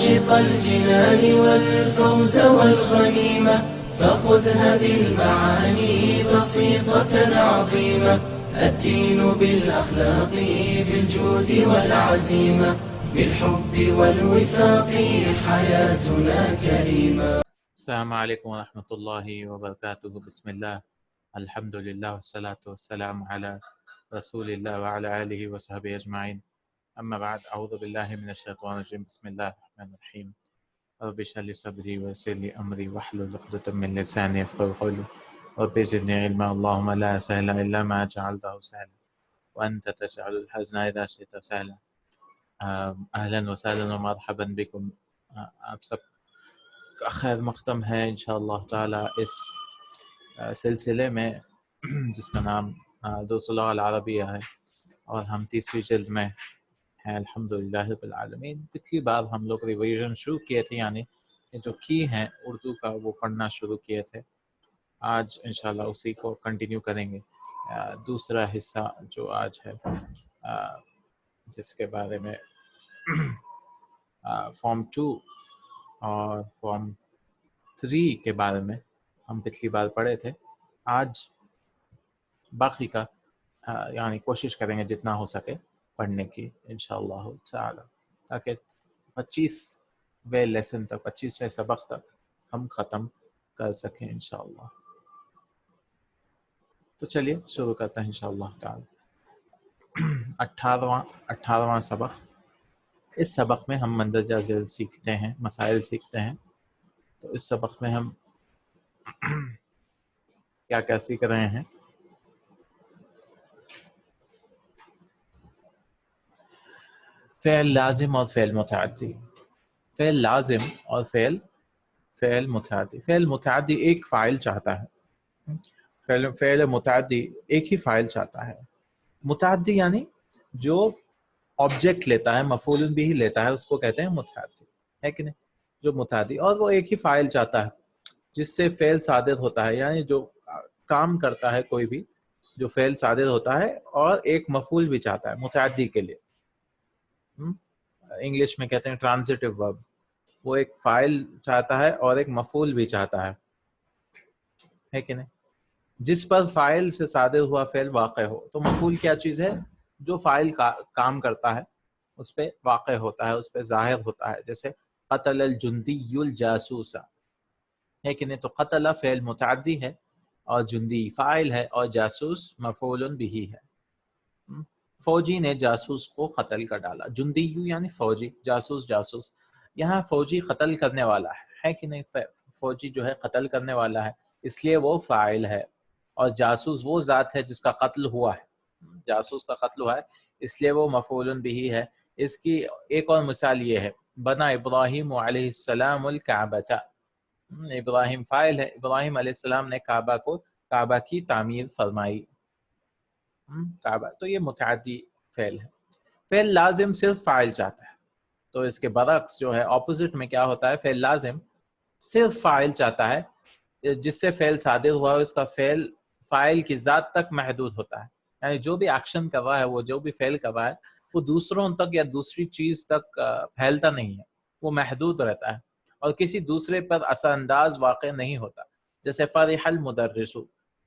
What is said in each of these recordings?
عاشق الجنان والفوز والغنيمة فخذ هذه المعاني بسيطة عظيمة. الدين بالأخلاق بالجود والعزيمة بالحب والوفاق حياتنا كريمة. السلام علیکم ورحمۃ اللہ وبرکاتہ. بسم اللہ الحمد للہ والصلاة والسلام علی رسول اللہ وعلی آلہ وصحبہ اجمعین. اما بعد اعوذ باللہ من الشیطان الرجیم. بسم اللہ الرحمن الرحیم. رب اشرح لي صدری ویسر لي امری واحلل عقدۃ من لسانی یفقهوا قولی رب زدنی علما. اللهم لا سهل الا ما جعلته سهلا وانت تجعل الحزن اذا شئت سهلا. اہلا وسہلا ومرحبا بکم. آپ سب کا خیر مقدم ہے انشاءاللہ تعالی اس سلسلے میں جس کا نام دروس اللغة العربیہ ہے، اور ہم تیسری جلد میں ہیں الحمدللہ رب العالمین. پچھلی بار ہم لوگ ریویژن شروع کیے تھے، یعنی جو کی ہیں اردو کا وہ پڑھنا شروع کیے تھے. آج انشاءاللہ اسی کو کنٹینیو کریں گے. دوسرا حصہ جو آج ہے جس کے بارے میں فارم 2 اور فارم 3 کے بارے میں ہم پچھلی بار پڑھے تھے. آج باقی کا یعنی کوشش کریں گے جتنا ہو سکے پڑھنے کی انشاءاللہ تعالی، تاکہ 25ویں لیسن تک، 25ویں سبق تک ہم ختم کر سکیں انشاءاللہ. تو چلیے شروع کرتے ہیں انشاءاللہ تعالی. 18واں سبق. اس سبق میں ہم مندرجہ ذیل سیکھتے ہیں، مسائل سیکھتے ہیں. تو اس سبق میں ہم کیا کیا سیکھ رہے ہیں؟ فعل لازم اور فعل متعدی. فعل لازم اور فعل متعدی. فعل متعدی ایک فاعل چاہتا ہے، فعل متعدی ایک ہی فاعل چاہتا ہے. متعدی یعنی جو آبجیکٹ لیتا ہے، مفعول بھی لیتا ہے، اس کو کہتے ہیں متعدی، ہے کہ نہیں؟ جو متعدی، اور وہ ایک ہی فاعل چاہتا ہے جس سے فعل صادر ہوتا ہے، یعنی جو کام کرتا ہے کوئی بھی، جو فعل صادر ہوتا ہے، اور ایک مفعول بھی چاہتا ہے متعدی کے لیے. انگلش میں کہتے ہیں ٹرانزٹیو ورب. وہ ایک فاعل چاہتا ہے اور ایک مفعول بھی چاہتا ہے کہ نہیں؟ جس پر فاعل سے صادر ہوا فعل واقع ہو. تو مفعول کیا چیز ہے؟ جو فاعل کام کرتا ہے اس پہ واقع ہوتا ہے، اس پہ ظاہر ہوتا ہے. جیسے قتل الجندی الجاسوس، ہے کہ نہیں؟ تو قتل فعل متعدی ہے، اور جندی فاعل ہے، اور جاسوس مفعول بھی ہے. فوجی نے جاسوس کو قتل کر ڈالا. جندی یعنی فوجی، جاسوس جاسوس. یہاں فوجی قتل کرنے والا ہے کہ نہیں؟ فوجی جو ہے قتل کرنے والا ہے، اس لیے وہ فاعل ہے. اور جاسوس وہ ذات ہے جس کا قتل ہوا ہے، جاسوس کا قتل ہوا ہے، اس لیے وہ مفعول بھی ہے. اس کی ایک اور مثال یہ ہے، بنا ابراہیم علیہ السلام الکعبۃ. ابراہیم فاعل ہے، ابراہیم علیہ السلام نے کعبہ کی تعمیر فرمائی. کعبہ. تو یہ متعدی فعل ہے. فعل لازم صرف فاعل چاہتا ہے. تو اس کے برعکس جو ہے اپوزٹ میں کیا ہوتا ہے؟ فعل لازم صرف فاعل چاہتا ہے، جس سے فعل صادر ہوا ہے اس کا فاعل کی ذات تک محدود ہوتا ہے. یعنی جو بھی ایکشن کر رہا ہے، وہ جو بھی فعل کر رہا ہے، وہ دوسروں تک یا دوسری چیز تک پھیلتا نہیں ہے، وہ محدود رہتا ہے اور کسی دوسرے پر اثر انداز واقع نہیں ہوتا. جیسے فرح المدرس،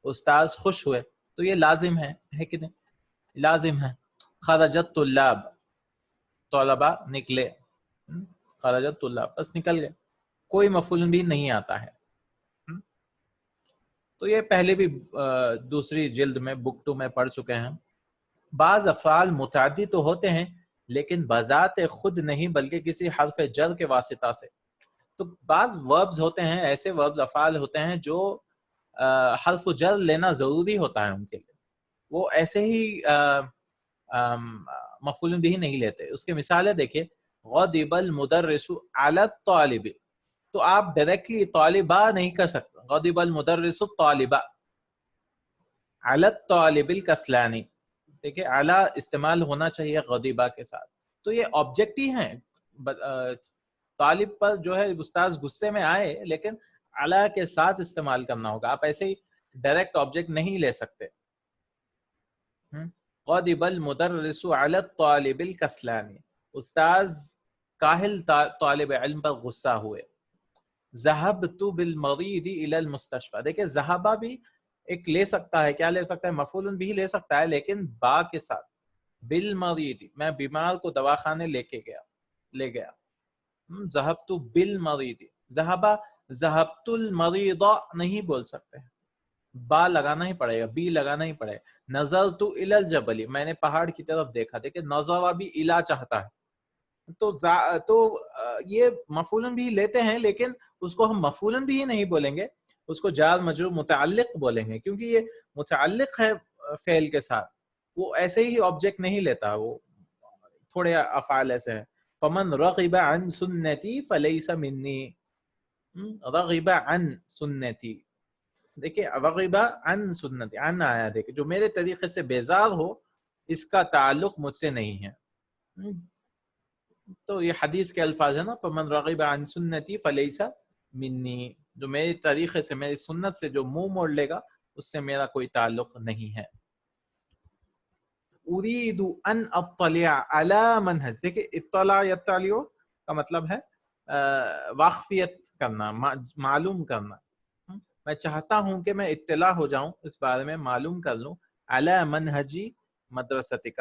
استاذ خوش ہوئے، تو یہ لازم ہے کہ نہیں؟ لازم ہے. خرجت طلاب، طلباء نکلے، خرجت طلاب بس نکل گئے، کوئی مفعول بھی نہیں آتا ہے. تو یہ پہلے بھی دوسری جلد میں بک 2 میں پڑھ چکے ہیں. بعض افعال متعدی تو ہوتے ہیں لیکن بذات خود نہیں، بلکہ کسی حرف جر کے واسطہ سے. تو بعض وربز ہوتے ہیں، ایسے وربز افعال ہوتے ہیں جو حرف جر لینا ضروری ہوتا ہے ان کے لیے، وہ ایسے ہی مفعول بھی نہیں لیتے. اس کے مثالیں دیکھیں، غضب المدرس علی الطالب. تو آپ ڈائریکٹلی طالبہ نہیں کر سکتے. غضب المدرس الطالبہ علی الطالب الکسلانی. دیکھیں علی استعمال ہونا چاہیے غضبہ کے ساتھ. تو یہ آبجیکٹ ہی ہیں. طالب پر جو ہے استاذ غصے میں آئے، لیکن علی کے ساتھ استعمال کرنا ہوگا. آپ ایسے ہی ڈائریکٹ آبجیکٹ نہیں لے سکتے. غضب المدرس علی الطالب الکسلانی. استاذ کاہل طالب علم پر غصہ ہوئے. ذهبت بالمريض الى المستشفى. دیکھیں ذهبہ بھی ایک لے سکتا ہے, کیا لے سکتا ہے, مفعول بھی لے سکتا ہے, لیکن با کے ساتھ. بالمريض, میں بیمار کو دواخانے لے گیا. ذهبت بالمريض. ذهبت المريض نہیں بول سکتے, با لگانا ہی پڑے گا, بی لگانا ہی پڑے گا. نظرت الى الجبل, میں نے پہاڑ کی طرف دیکھا. دیکھیں نظر بھی الا چاہتا ہے, تو یہ مفعول بھی لیتے ہیں, لیکن اس کو ہم مفعول بھی نہیں بولیں گے, اس کو جار مجرور متعلق بولیں گے, کیونکہ یہ متعلق ہے فعل کے ساتھ, وہ ایسے ہی آبجیکٹ نہیں لیتا. وہ تھوڑے افعال ایسے ہیں. فمن رغب عن سنتی فلیس منی. رغب عن سنتی, دیکھیں رغب عن سنتی, عن آیا, دیکھیں جو میرے طریقے سے بیزار ہو اس کا تعلق مجھ سے نہیں ہے. تو یہ حدیث کے الفاظ ہیں نا, فمن رغب عن سنتی فلیس منی, جو میرے طریقے سے, میری سنت سے جو منہ موڑ لے گا اس سے میرا کوئی تعلق نہیں ہے. اريد ان اطلع على منهج. دیکھیں اطلاع یطلع کا مطلب ہے واقفیت کرنا, معلوم کرنا. میں چاہتا ہوں کہ میں اطلاع ہو جاؤں, اس بارے میں معلوم کر لوں. على منهج مدرستک,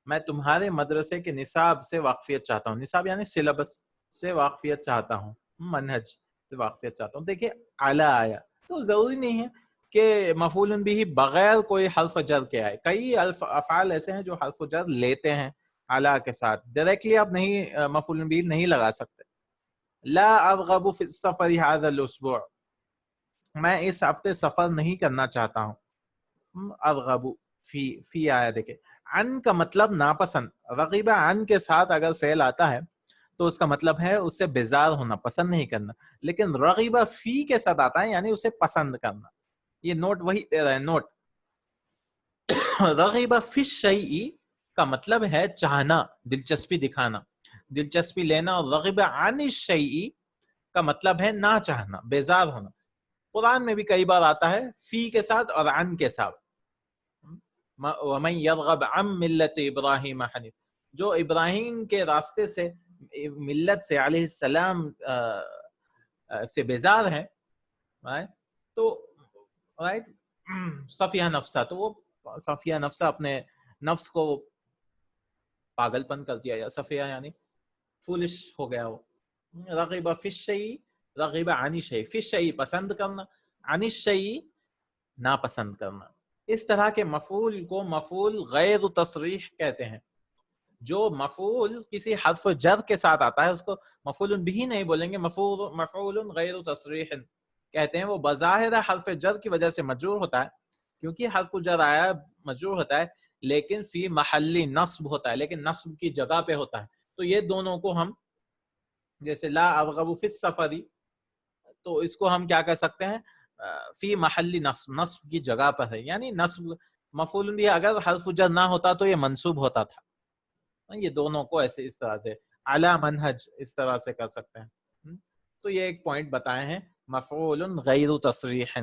میں تمہارے مدرسے کے نصاب سے واقفیت چاہتا ہوں. نصاب یعنی سلیبس سے واقفیت چاہتا ہوں, منہج سے واقفیت چاہتا ہوں. دیکھیں اعلی آیا تو ضروری نہیں ہے کہ مفعول بھی بغیر کوئی حرف جر کے آئے. کئی افعال ایسے ہیں جو حرف جر لیتے ہیں اعلی کے ساتھ, ڈائریکٹلی آپ نہیں مفعول بھی نہیں لگا سکتے. لا ارغب فی السفر هذا الاسبوع, میں اس ہفتے سفر نہیں کرنا چاہتا ہوں. ارغب فی آیا. دیکھیں عن کا مطلب ناپسند. رغیبہ عن کے ساتھ اگر فعل آتا ہے تو اس کا مطلب ہے اس سے بیزار ہونا, پسند نہیں کرنا. لیکن رغیبہ فی کے ساتھ آتا ہے یعنی اسے پسند کرنا. یہ نوٹ وہی دے رہا ہے, نوٹ. رغیبہ فی الشیء کا مطلب ہے چاہنا, دلچسپی دکھانا, دلچسپی لینا. اور رغیبہ عن الشیء کا مطلب ہے نہ چاہنا, بیزار ہونا. قرآن میں بھی کئی بار آتا ہے فی کے ساتھ اور عن کے ساتھ. وَمَن يَرْغَبْ عَن مِلَّةِ إِبْرَاهِيمَ حنیف, جو ابراہیم کے راستے سے, ملت سے, علیہ السلام سے بیزار ہے, تو صفیہ نفسہ, تو وہ صفیہ نفسہ اپنے نفس کو پاگل پن کر دیا, یا صفیہ یعنی فولش ہو گیا. وہ رغب فی الشیء, رغب عن الشیء, فی الشیء پسند کرنا, عن الشیء ناپسند کرنا. اس طرح کے مفعول کو مفعول غیر تصریح کہتے ہیں. جو مفعول کسی حرف جر کے ساتھ آتا ہے اس کو مفعول بھی نہیں بولیں گے, مفعول غیر تصریح کہتے ہیں. وہ بظاہر حرف جر کی وجہ سے مجرور ہوتا ہے, کیونکہ حرف جر آیا مجرور ہوتا ہے, لیکن فی محلی نصب ہوتا ہے, لیکن نصب کی جگہ پہ ہوتا ہے. تو یہ دونوں کو ہم, جیسے لا ارغب فی السفر, تو اس کو ہم کیا کہہ سکتے ہیں, فی محلی نصب, نصب کی جگہ پر ہے. یعنی نصب مفعول بھی اگر حرف جر نہ ہوتا تو یہ منصوب ہوتا تھا. یہ دونوں کو ایسے اس طرح سے اعلی منہج اس طرح سے کر سکتے ہیں. تو یہ ایک پوائنٹ بتائے ہیں, مفعول غیر تصریح,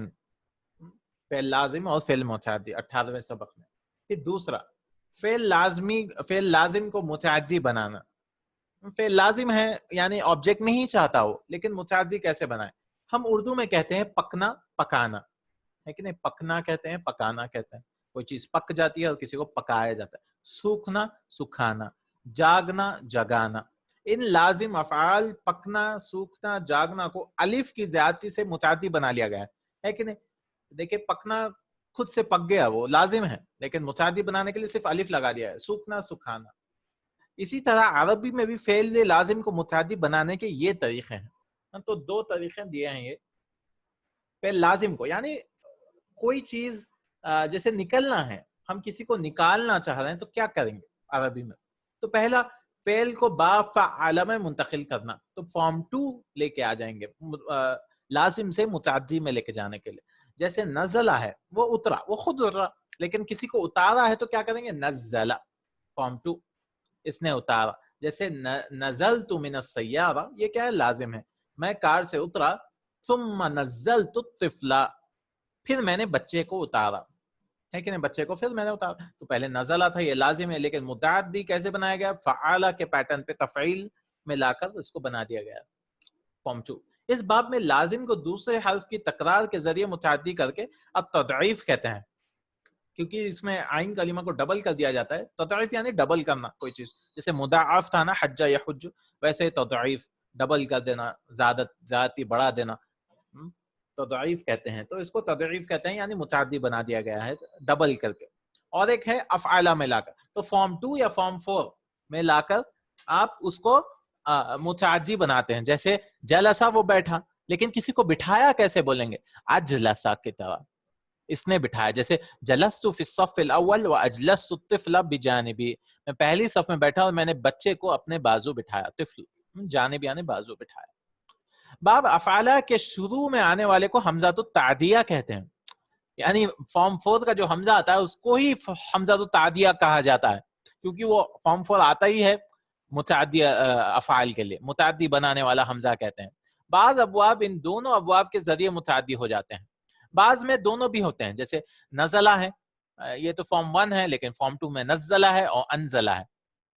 فعل لازم اور فعل متعدی 18ویں سبق میں. پھر دوسرا فعل لازم کو متعدی بنانا. فعل لازم ہے یعنی آبجیکٹ نہیں چاہتا ہو, لیکن متعدی کیسے بنائیں. ہم اردو میں کہتے ہیں پکنا, پکانا ہے کہ نہیں, پکنا کہتے ہیں, پکانا کہتے ہیں. کوئی چیز پک جاتی ہے اور کسی کو پکایا جاتا ہے. سوکھنا, سکھانا, جاگنا, جگانا. ان لازم افعال پکنا, سوکھنا, جاگنا کو الف کی زیادتی سے متعدی بنا لیا گیا ہے کہ نہیں. دیکھیں پکنا خود سے پک گیا, وہ لازم ہے, لیکن متعدی بنانے کے لیے صرف الف لگا دیا ہے, سوکھنا, سکھانا. اسی طرح عربی میں بھی فعل لازم کو متعدی بنانے کے یہ طریقے ہیں. تو دو طریقے دیے ہیں یہ فعل لازم کو, یعنی کوئی چیز جیسے نکلنا ہے, ہم کسی کو نکالنا چاہ رہے ہیں تو کیا کریں گے عربی میں. تو پہلا فعل کو با فعل میں منتقل کرنا, تو فارم 2 لے کے آ جائیں گے لازم سے متعدی میں لے کے جانے کے لیے. جیسے نزلہ ہے, وہ اترا, وہ خود اترا, لیکن کسی کو اتارا ہے تو کیا کریں گے, نزلہ, فارم 2, اس نے اتارا. جیسے نزلت من السیارہ, یہ کیا ہے, لازم ہے, میں کار سے اترا. ثم نزلت الطفل, پھر میں نے بچے کو اتارا, ہے کہ نہیں, بچے کو پھر میں نے اتارا. تو پہلے نزلہ تھا, یہ لازم ہے, لیکن متعدی کیسے بنایا گیا, فعال کے پیٹرن پہ, تفعیل میں لا کر اس کو بنا دیا گیا فارم 2. اس باب میں لازم کو دوسرے حرف کی تکرار کے ذریعے متعدی کر کے التضعیف کہتے ہیں، کیونکہ اس میں عین کلمہ کو ڈبل کر دیا جاتا ہے. تضعیف یعنی ڈبل کرنا کوئی چیز، جیسے مضاعف تھا نا حج یحج، ویسے تضعیف ڈبل کر دینا، زیادتی بڑھا دینا، تضعیف کہتے ہیں. تو اس کو تضعیف کہتے ہیں یعنی متعدی بنا دیا گیا ہے ڈبل کر کے. اور ایک ہے افعالہ میں لا کر، تو فارم 2 یا فارم 4 میں لا کر آپ اس کو متعدی بناتے ہیں. جیسے جلسہ وہ بیٹھا، لیکن کسی کو بٹھایا کیسے بولیں گے؟ اجلسہ کی طرح، اس نے بٹھایا. جیسے جلست فی الصف الاول واجلست الطفل بجانبی، میں پہلی صف میں بیٹھا اور میں نے بچے کو اپنے بازو بٹھایا. طفل جانب یعنی بازو بٹھایا. باب افعالہ کے شروع میں آنے والے کو حمزۃ التعدیہ کہتے ہیں، یعنی فارم 4 کا جو حمزہ آتا ہے اس کو ہی حمزۃ التعدیہ کہا جاتا ہے، کیونکہ وہ فارم 4 آتا ہی ہے متعدی افعال کے لیے، متعدی بنانے والا حمزہ کہتے ہیں. بعض ابواب ان دونوں ابواب کے ذریعے متعدی ہو جاتے ہیں، بعض میں دونوں بھی ہوتے ہیں. جیسے نزلہ ہے، یہ تو فارم 1 ہے، لیکن فارم 2 میں نزلہ ہے اور انزلہ ہے،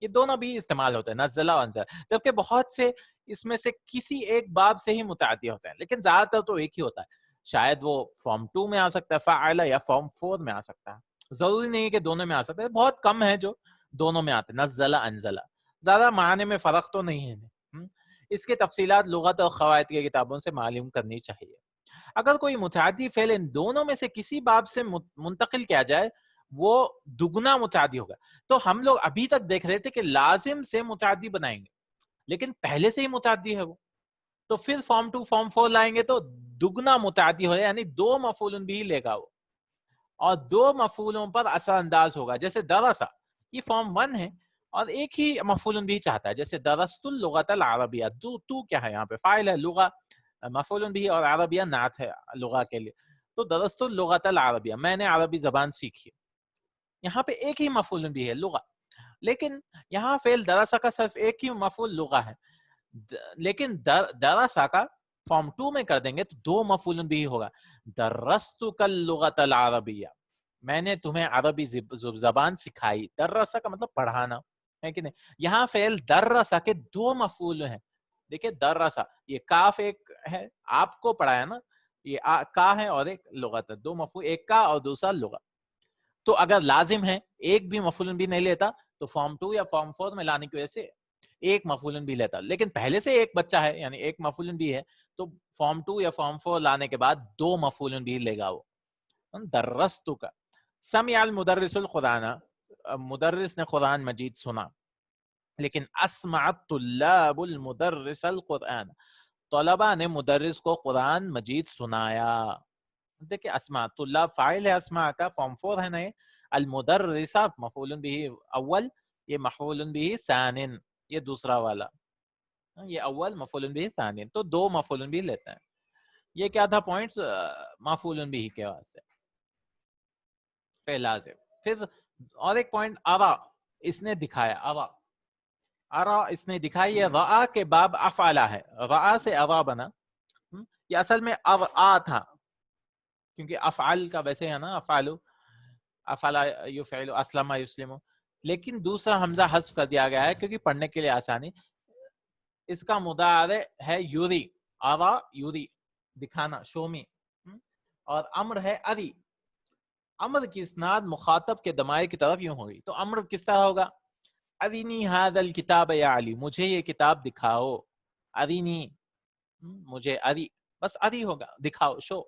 یہ دونوں بھی استعمال ہوتے ہیں، نزلہ اور انزلہ. جبکہ بہت سے اس میں سے کسی ایک باب سے ہی متعدی ہوتے ہیں، لیکن زیادہ تر تو ایک ہی ہوتا ہے. شاید وہ فارم 2 میں آ سکتا ہے فاعلہ، یا فارم 4 میں آ سکتا ہے، ضروری نہیں کہ دونوں میں آ سکتا ہے. بہت کم ہے جو دونوں میں آتے ہیں، نزلہ انزلہ، زیادہ معنی میں فرق تو نہیں ہے. اس کے تفصیلات لغت اور قواعد کی کتابوں سے معلوم کرنی چاہیے. اگر کوئی متعدی فعل ان دونوں میں سے کسی باب سے منتقل کیا جائے وہ دگنا متعدی ہوگا. تو ہم لوگ ابھی تک دیکھ رہے تھے کہ لازم سے متعدی بنائیں گے، لیکن پہلے سے ہی متعدی ہے وہ، تو پھر فارم 2 فارم 4 لائیں گے تو دگنا متعدی ہو جائے، یعنی 2 مفعول بھی لے گا وہ، اور 2 مفعولوں پر اثر انداز ہوگا. جیسے درسا، یہ فارم 1 ہے اور ایک ہی مفعول بھی چاہتا ہے. جیسے درست اللغت العربیہ، تو کیا ہے یہاں پہ؟ فاعل ہے، لغہ مفعول بھی، اور عربیہ نعت ہے لغہ کے لیے. تو درست اللغت العربیہ، میں نے عربی زبان سیکھی. یہاں پہ ایک ہی مفعول بھی ہے، لغہ. لیکن یہاں فعل درسا کا صرف ایک ہی مفعول لغہ ہے، لیکن درسا کا فارم 2 میں کر دیں گے تو 2 مفعول بھی ہوگا. درستک اللغت العربیہ، میں نے تمہیں عربی زبان سکھائی. درسا کا مطلب پڑھانا ہے کہ نہیں. یہاں فعل درسا کے 2 مفعول ہیں. دیکھیں درسا، یہ کاف ایک ہے، آپ کو پڑھایا نا، یہ کا ہے اور ایک لغت ہے، 2 مفعول، ایک کا اور دوسرا لغت. تو اگر لازم ہے ایک بھی مفعول بھی نہیں لیتا تو فارم 2 یا فارم 4 میں لانے کی وجہ سے ایک مفعول بھی لیتا. لیکن پہلے سے ایک بچہ ہے یعنی ایک مفعول بھی ہے، تو فارم 2 یا فارم 4 لانے کے بعد 2 مفعول بھی لے گا وہ. درستو کا. سمع المدرس القرآن، مدرس نے قرآن مجید سنا. لیکن اسمع الطلاب المدرس القرآن، طلبہ نے مدرس کو قرآن مجید سنایا. دیکھیں اسمع، طلاب فاعل ہے اسمع کا، فارم 4 ہے نہیں. المدرسہ مفعول بھی اول، یہ مفعول بھی ثانٍ، یہ دوسرا والا، یہ اول مفعول بھی ثانٍ، تو 2 مفعول بھی لیتے ہیں. یہ کیا تھا پوائنٹس مفعول بھی کے واسطے فعل لازم. پھر اور ایک پوائنٹ ارا، اس نے دکھایا. ارا اس نے دکھائی. یہ رآ کے باب افعلہ ہے، رآ سے ارا بنا. یہ اصل میں ارآ تھا، کیونکہ افعال کا ویسے ہے نا، افعل یفعل، اسلم یسلم، لیکن دوسرا حمزہ حذف کر دیا گیا ہے کیونکہ پڑھنے کے لیے آسانی. اس کا مضارع ہے یوری، ارا یوری، دکھانا، شومی. اور امر ہے اری. امر کی اسناد مخاطب کے دمائر کی طرف یوں ہوگی. تو امر کس طرح ہوگا؟ ارینی ھذا الکتاب یا علی، مجھے یہ کتاب دکھاؤ. ارینی، مجھے اری، بس اری ہوگا، دکھاؤ، شو.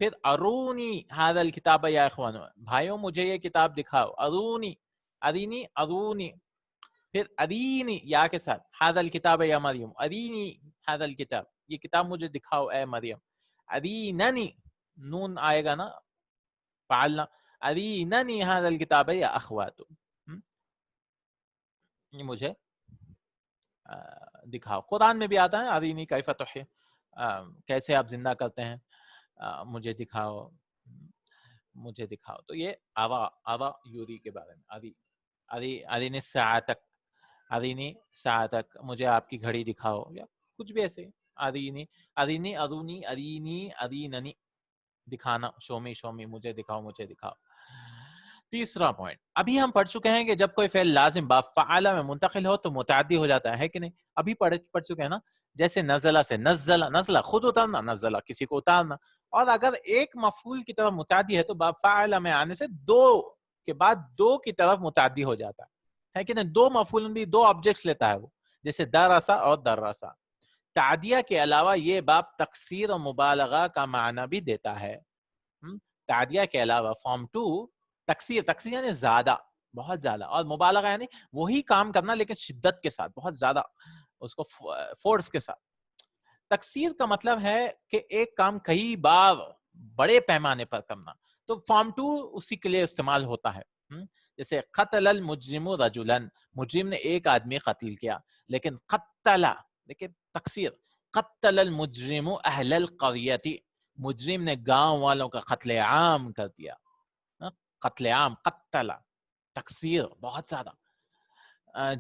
پھر ارونی ھذا الکتاب یا اخوان، بھائیوں مجھے یہ کتاب دکھاؤ. ارونی، ارینی، ارونی. پھر ارینی یا کے ساتھ، ھذا الکتاب یا مریم، ارینی ھذا الکتاب، یہ کتاب مجھے دکھاؤ اے مریم. اریننی، نون آئے گا نا، فعلنا. اریننی ھذا الکتاب یا اخوات، یہ مجھے دکھاؤ. قرآن میں بھی آتا ہے ارینی کیف تحیی، کیسے آپ زندہ کرتے ہیں، مجھے دکھاؤ، مجھے دکھاؤ. تو یہ ارا یوری کے بارے میں. ارینی ساعتک، ارینی ساعتک، مجھے آپ کی گھڑی دکھاؤ، یا کچھ بھی ایسے. ارینی، ارینی، ارونی، ارینی، اریننی، دکھانا، شومی، شومی، مجھے دکھاؤ، مجھے دکھاؤ. تیسرا پوائنٹ، ابھی ہم پڑھ چکے ہیں کہ جب کوئی فعل لازم باب فعل میں منتقل ہو تو متعدی ہو جاتا ہے کہ نہیں؟ ابھی پڑھ چکے ہیں نا، جیسے نزلہ سے نزلہ، نزلہ خود اترنا، نزلہ کسی کو اتارنا. اور اگر ایک مفعول کی طرف متعدی ہے تو باب فعل میں آنے سے دو کے بعد دو کی طرف متعدی ہو جاتا ہے کہ نہیں؟ دو مفعول بھی دو آبجیکٹس لیتا ہے وہ، جیسے درسا اور درسا. تعدیہ کے علاوہ یہ باب تکسیر اور مبالغہ کا معنی بھی دیتا ہے. تعدیہ کے علاوہ فارم 2 تکسیر، تکسیر یعنی زیادہ، بہت زیادہ، اور مبالغہ یعنی وہی کام کرنا لیکن شدت کے ساتھ، بہت زیادہ اس کو فورس کے ساتھ. تکسیر کا مطلب ہے کہ ایک کام کئی بار بڑے پیمانے پر کرنا، تو فارم 2 اسی کے لیے استعمال ہوتا ہے. جیسے قتل المجرم رجلا، مجرم نے ایک آدمی قتل کیا، لیکن قتل، دیکھیں تکسیر، قتل المجرم اہل القریۃ، مجرم نے گاؤں والوں کا قتل عام کر دیا. قتل عام، قتل، تکسیر بہت زیادہ.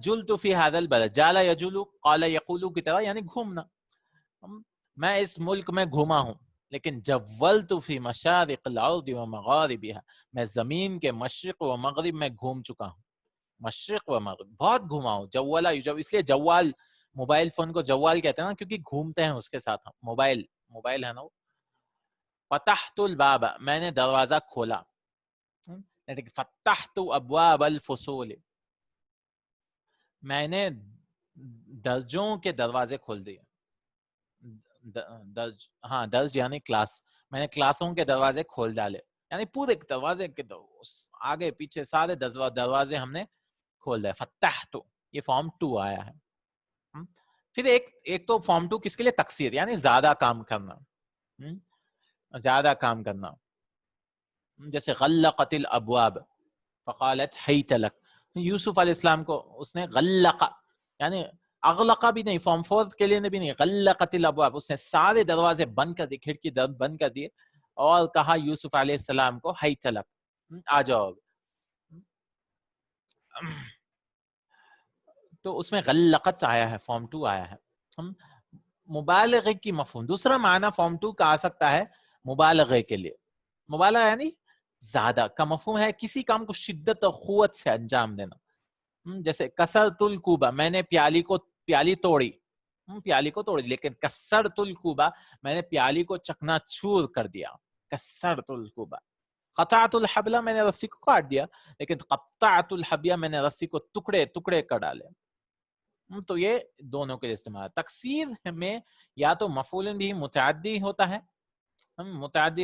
جلت فی هذا البلد، جالا یجولو، قال یقولو کی طرح یعنی گھومنا. میں اس ملک میں گھوما ہوں، لیکن جولت فی مشارق الارض و مغاربها، میں زمین کے مشرق و مغرب میں گھوم چکا ہوں. مشرق و مغرب بہت گھوما ہوں. جوالا یجول، اس لیے جوال، موبائل فون کو جوال کہتے ہیں نا، کیونکہ گھومتے ہیں اس کے ساتھ ہم. موبائل ہے نا وہ. فتحت الباب، میں نے دروازہ کھولا. فتحت ابواب الفصول، میں نے درجوں کے دروازے کھول دیے. درج یعنی کلاس، میں نے کلاسوں کے دروازے کھول ڈالے، یعنی پورے دروازے کے آگے پیچھے سارے دروازے ہم نے کھول دیا. فتحت، یہ فارم 2 آیا ہے. پھر ایک تو فارم 2 کس کے لیے؟ تکسیر یعنی زیادہ کام کرنا، زیادہ کام کرنا. جیسے غلقت الابواب فقالت حیت لک، یوسف علیہ السلام کو اس نے غلق، یعنی اغلقہ بھی نہیں، فارم 4 کے لیے بھی نہیں، غلقت الابواب، اس نے سارے دروازے بند کر دیے، کھڑکی بند کر دیے، اور کہا یوسف علیہ السلام کو حیت لک، آ جاؤ. تو اس میں غلقت آیا ہے، فارم 2 آیا ہے. مبالغے کی مفہوم، دوسرا معنی فارم 2 کا آ سکتا ہے مبالغے کے لیے. مبالغہ یعنی زیادہ کا مفہوم ہے کسی کام کو شدت اور قوت سے انجام دینا. جیسے کسرت الکوبہ، میں نے پیالی توڑی، لیکن کسرت الکوبہ، میں نے پیالی کو چکنا چور کر دیا. کسرت الکوبہ. قطعت الحبل، میں نے رسی کو کاٹ دیا، لیکن قطعت الحبل، میں نے رسی کو ٹکڑے ٹکڑے کر ڈالے. تو یہ دونوں کے لیے استعمال ہے. تکسیر میں یا تو مفعول بھی متعدی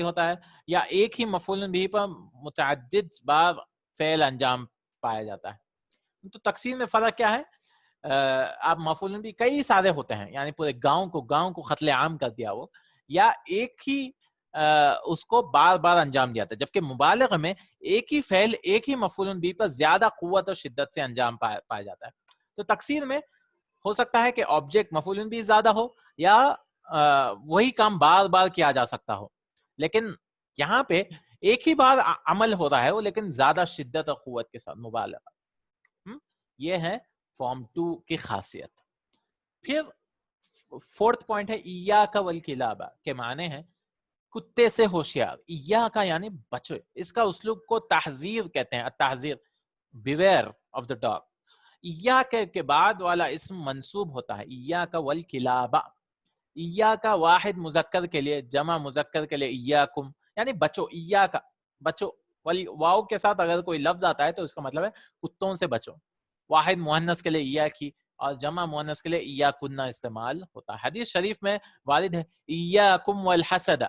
ہوتا ہے، یا ایک ہی مفعول بھی پر متعدد بار فعل انجام پایا جاتا ہے. تو تکسیر میں فرق کیا ہے؟ آپ مفعول بھی کئی سارے ہوتے ہیں، یعنی پورے گاؤں کو قتل عام کر دیا وہ، یا ایک ہی اس کو بار بار انجام دیا تھا. جبکہ مبالغہ میں ایک ہی فعل ایک ہی مفعول بھی پر زیادہ قوت اور شدت سے انجام پایا جاتا ہے. تو تکسیر میں ہو سکتا ہے کہ آبجیکٹ مفعول بھی زیادہ ہو، یا وہی کام بار بار کیا جا سکتا ہو، لیکن یہاں پہ ایک ہی بار عمل ہو رہا ہے وہ، لیکن زیادہ شدت اور قوت کے ساتھ، مبالغہ. یہ ہے فارم 2 کی خاصیت. پھر 4th پوائنٹ ہے ایاک والکلاب، کے معنی ہے کتے سے ہوشیار. ایاک یعنی بچو، اس کا اسلوب کو تحذیر کہتے ہیں. تحذیر، بیویئر آف دا ڈاگ. ایاک کے بعد والا اسم منصوب ہوتا ہے، ایاک والکلاب. ایاک واحد مذکر کے لیے، جمع مذکر کے لیے ایاکم، یعنی بچو. ایاک بچو، واو کے ساتھ اگر کوئی لفظ آتا ہے تو اس کا مطلب ہے کتوں سے بچو. واحد مؤنث کے لیے ایاکی، اور جمع مؤنث کے لیے ایاکن استعمال ہوتا ہے. حدیث شریف میں وارد ہے ایاکم والحسد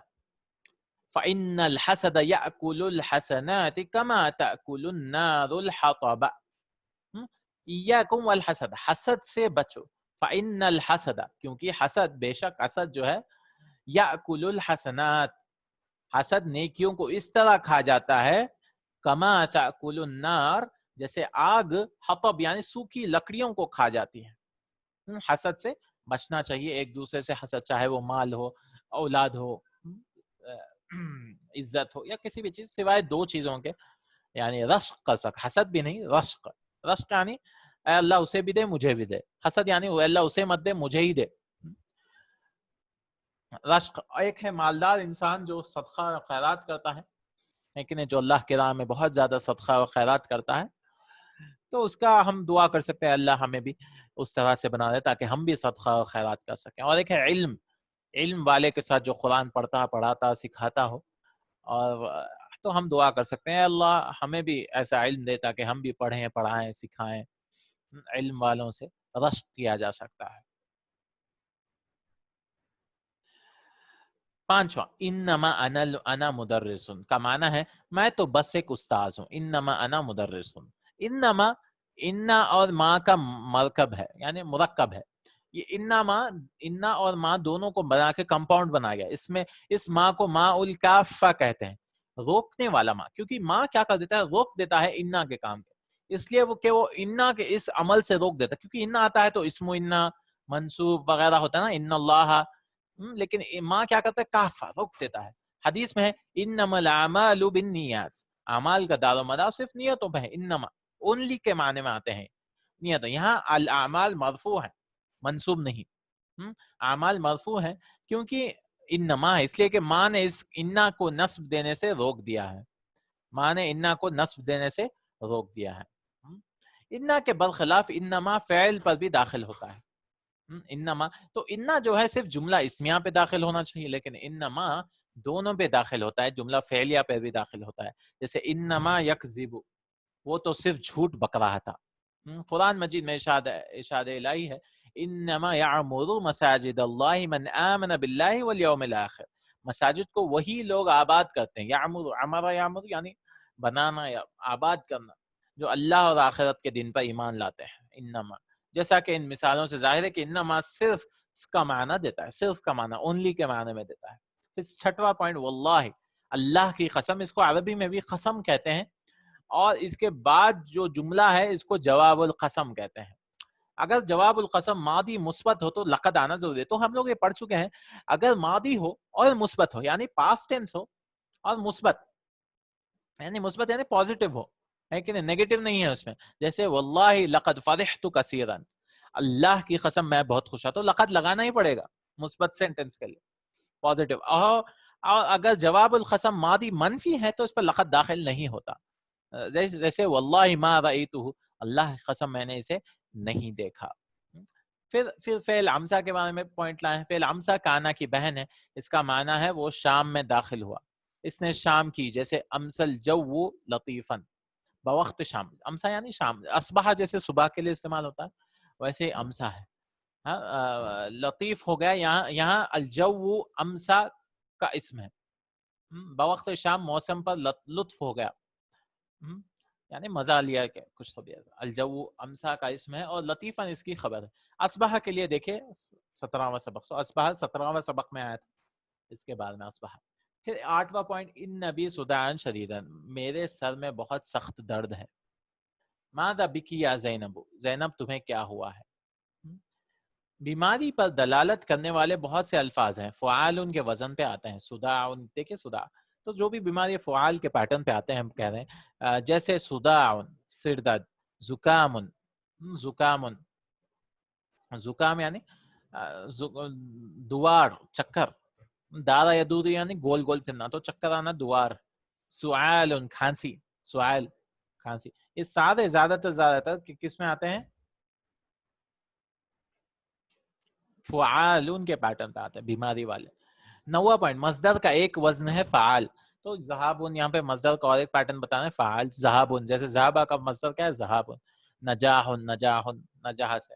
فإن الحسد يأكل الحسنات كما تأكل النار الحطب. ایاکم والحسد، حسد سے بچو. فإن الحسد، کیونکہ حسد، بے شک حسد جو ہے، یأکل الحسنات، حسد نیکیوں کو اس طرح کھا جاتا ہے، کما تأکل النار، جیسے آگ حطب یعنی سوکھی لکڑیوں کو کھا جاتی ہے. حسد سے بچنا چاہیے، ایک دوسرے سے حسد، چاہے وہ مال ہو، اولاد ہو، عزت ہو، یا کسی بھی چیز، سوائے 2 چیزوں کے، یعنی رشق کا سک، حسد بھی نہیں، رشق. رشق یعنی اے اللہ اسے بھی دے مجھے بھی دے. حسد یعنی اے اللہ اسے مت دے مجھے ہی دے. رشق ایک ہے مالدار انسان جو صدقہ خیرات کرتا ہے، لیکن جو اللہ کے راہ میں بہت زیادہ صدقہ و خیرات کرتا ہے تو اس کا ہم دعا کر سکتے ہیں اللہ ہمیں بھی اس طرح سے بنا دے تاکہ ہم بھی صدقہ و خیرات کر سکیں. اور ایک ہے علم والے کے ساتھ جو قرآن پڑھتا پڑھاتا سکھاتا ہو، اور تو ہم دعا کر سکتے ہیں اللہ ہمیں بھی ایسا علم دے تاکہ ہم بھی پڑھیں پڑھائیں سکھائیں. علم والوں سے رشک کیا جا سکتا ہے. پانچواں، انما انا مدرسن کا معنی ہے میں تو بس ایک استاذ ہوں. انما انا مدرسن، انما انا اور ما کا مرکب ہے یعنی مرکب ہے. یہ انا اور ما دونوں کو بنا کے کمپاؤنڈ بنا گیا. اس میں اس ما کو ما الکافہ کہتے ہیں، روکنے والا ما، کیونکہ ما کیا کر دیتا ہے، روک دیتا ہے انا کے کام کے. اس لیے وہ انا کے اس عمل سے روک دیتا ہے، کیونکہ انا آتا ہے تو اسم انا منصوب وغیرہ ہوتا ہے نا، ان اللہ. لیکن ماں کیا کرتا ہے، کافہ روک دیتا ہے. حدیث میں ہے انما الاعمال بالنیات، اعمال کا دار و مدار صرف نیتوں پہ ہے. انما اونلی کے معنی میں آتے ہیں نیتوں. یہاں الاعمال مرفوع ہے، منصوب نہیں. اعمال مرفوع ہے کیونکہ انما ہے، اس لیے کہ ماں نے اس انا کو نصب دینے سے روک دیا ہے. ماں نے انا کو نصب دینے سے روک دیا ہے. انا کے برخلاف انما فعل پر بھی داخل ہوتا ہے. انما تو انا جو ہے صرف جملہ اسمیہ پہ داخل ہونا چاہیے، لیکن انما دونوں پہ داخل ہوتا ہے، جملہ فعلیہ پہ بھی داخل ہوتا ہے. جیسے انما یکذب، وہ تو صرف جھوٹ بک رہا تھا. قرآن مجید میں ارشاد الہی ہے انما یعمر مساجد اللہ من آمن باللہ والیوم الاخر. مساجد کو وہی لوگ آباد کرتے ہیں. یعمر یعنی بنانا یا آباد کرنا، جو اللہ اور آخرت کے دن پر ایمان لاتے ہیں. انما جیسا کہ ان مثالوں سے ظاہر ہے کہ انما صرف اس کا معنی دیتا ہے، صرف کا معنی اونلی کے معنی میں دیتا ہے. پھر چھٹواں پوائنٹ واللہ، اللہ کی قسم. اس کو عربی میں بھی قسم کہتے ہیں، اور اس کے بعد جو جملہ ہے اس کو جواب القسم کہتے ہیں. اگر جواب القسم ماضی مثبت ہو تو لقد آنا ضروری ہے. تو ہم لوگ یہ پڑھ چکے ہیں، اگر ماضی ہو اور مثبت ہو یعنی پاسٹ ٹینس ہو اور مثبت یعنی پازیٹیو ہو، ہے کہ نہیں، نیگیٹو نہیں ہے اس میں. جیسے واللہ لقد فرحت کثیرا، اللہ کی قسم میں بہت خوش ہوں، تو لقد لگانا ہی پڑے گا مثبت سینٹنس کے لیے، پازیٹیو. اور اگر جواب القسم ماضی منفی ہے تو اس پر لقد داخل نہیں ہوتا. جیسے واللہ ما رأیتہ، اللہ کی قسم میں نے اسے نہیں دیکھا. پھر فعل امسا کے بارے میں پوائنٹ لائے ہیں. فعل امسا کانا کی بہن ہے. اس کا معنی ہے وہ شام میں داخل ہوا، اس نے شام کی. جیسے امسل جو لطیفا، بوقت شام. امسا یعنی شام. اصبح جیسے صبح کے لیے استعمال ہوتا ہے ویسے ہی امسا ہے. لطیف ہو گیا. یہاں الجو امسا کا اسم ہے. بوقت شام موسم پر لطف ہو گیا، یعنی مزہ لیا کہ کچھ طبیعت. الجو امسا کا اسم ہے اور لطیفاً اس کی خبر ہے. اصبح کے لیے دیکھیں 17واں سبق. سو اصبح 17واں سبق میں آیا تھا، اس کے بعد میں اصبح. پھر 8واں پوائنٹ ان نبی صداعن شدیدن، میرے سر میں بہت سخت درد ہے. ماذا بکی یا زینب، زینب تمہیں کیا ہوا ہے. بیماری پر دلالت کرنے والے بہت سے الفاظ ہیں، فعال ان کے وزن پہ آتے ہیں. صداع، دیکھیں صداع تو جو بھی بیماری فعال کے پیٹرن پہ آتے ہیں ہم کہہ رہے ہیں. جیسے صداع سر درد، زکام زکام یعنی دوار چکر، دارا یا دودھ یعنی گول گول پھرنا تو چکر آنا دوار. سعال کھانسی، سعال کھانسی. یہ سارے زیادہ تر کس میں آتے ہیں، فعالون کے پیٹرن پہ آتے ہیں بیماری والے. 9واں پوائنٹ مصدر کا ایک وزن ہے فعال. تو ذہابون یہاں پہ مصدر کا اور ایک پیٹرن بتانا ہے فعال. ذہابون جیسے ذہابہ کا مصدر کیا ہے، ذہابون. نجاحن نجاح سے.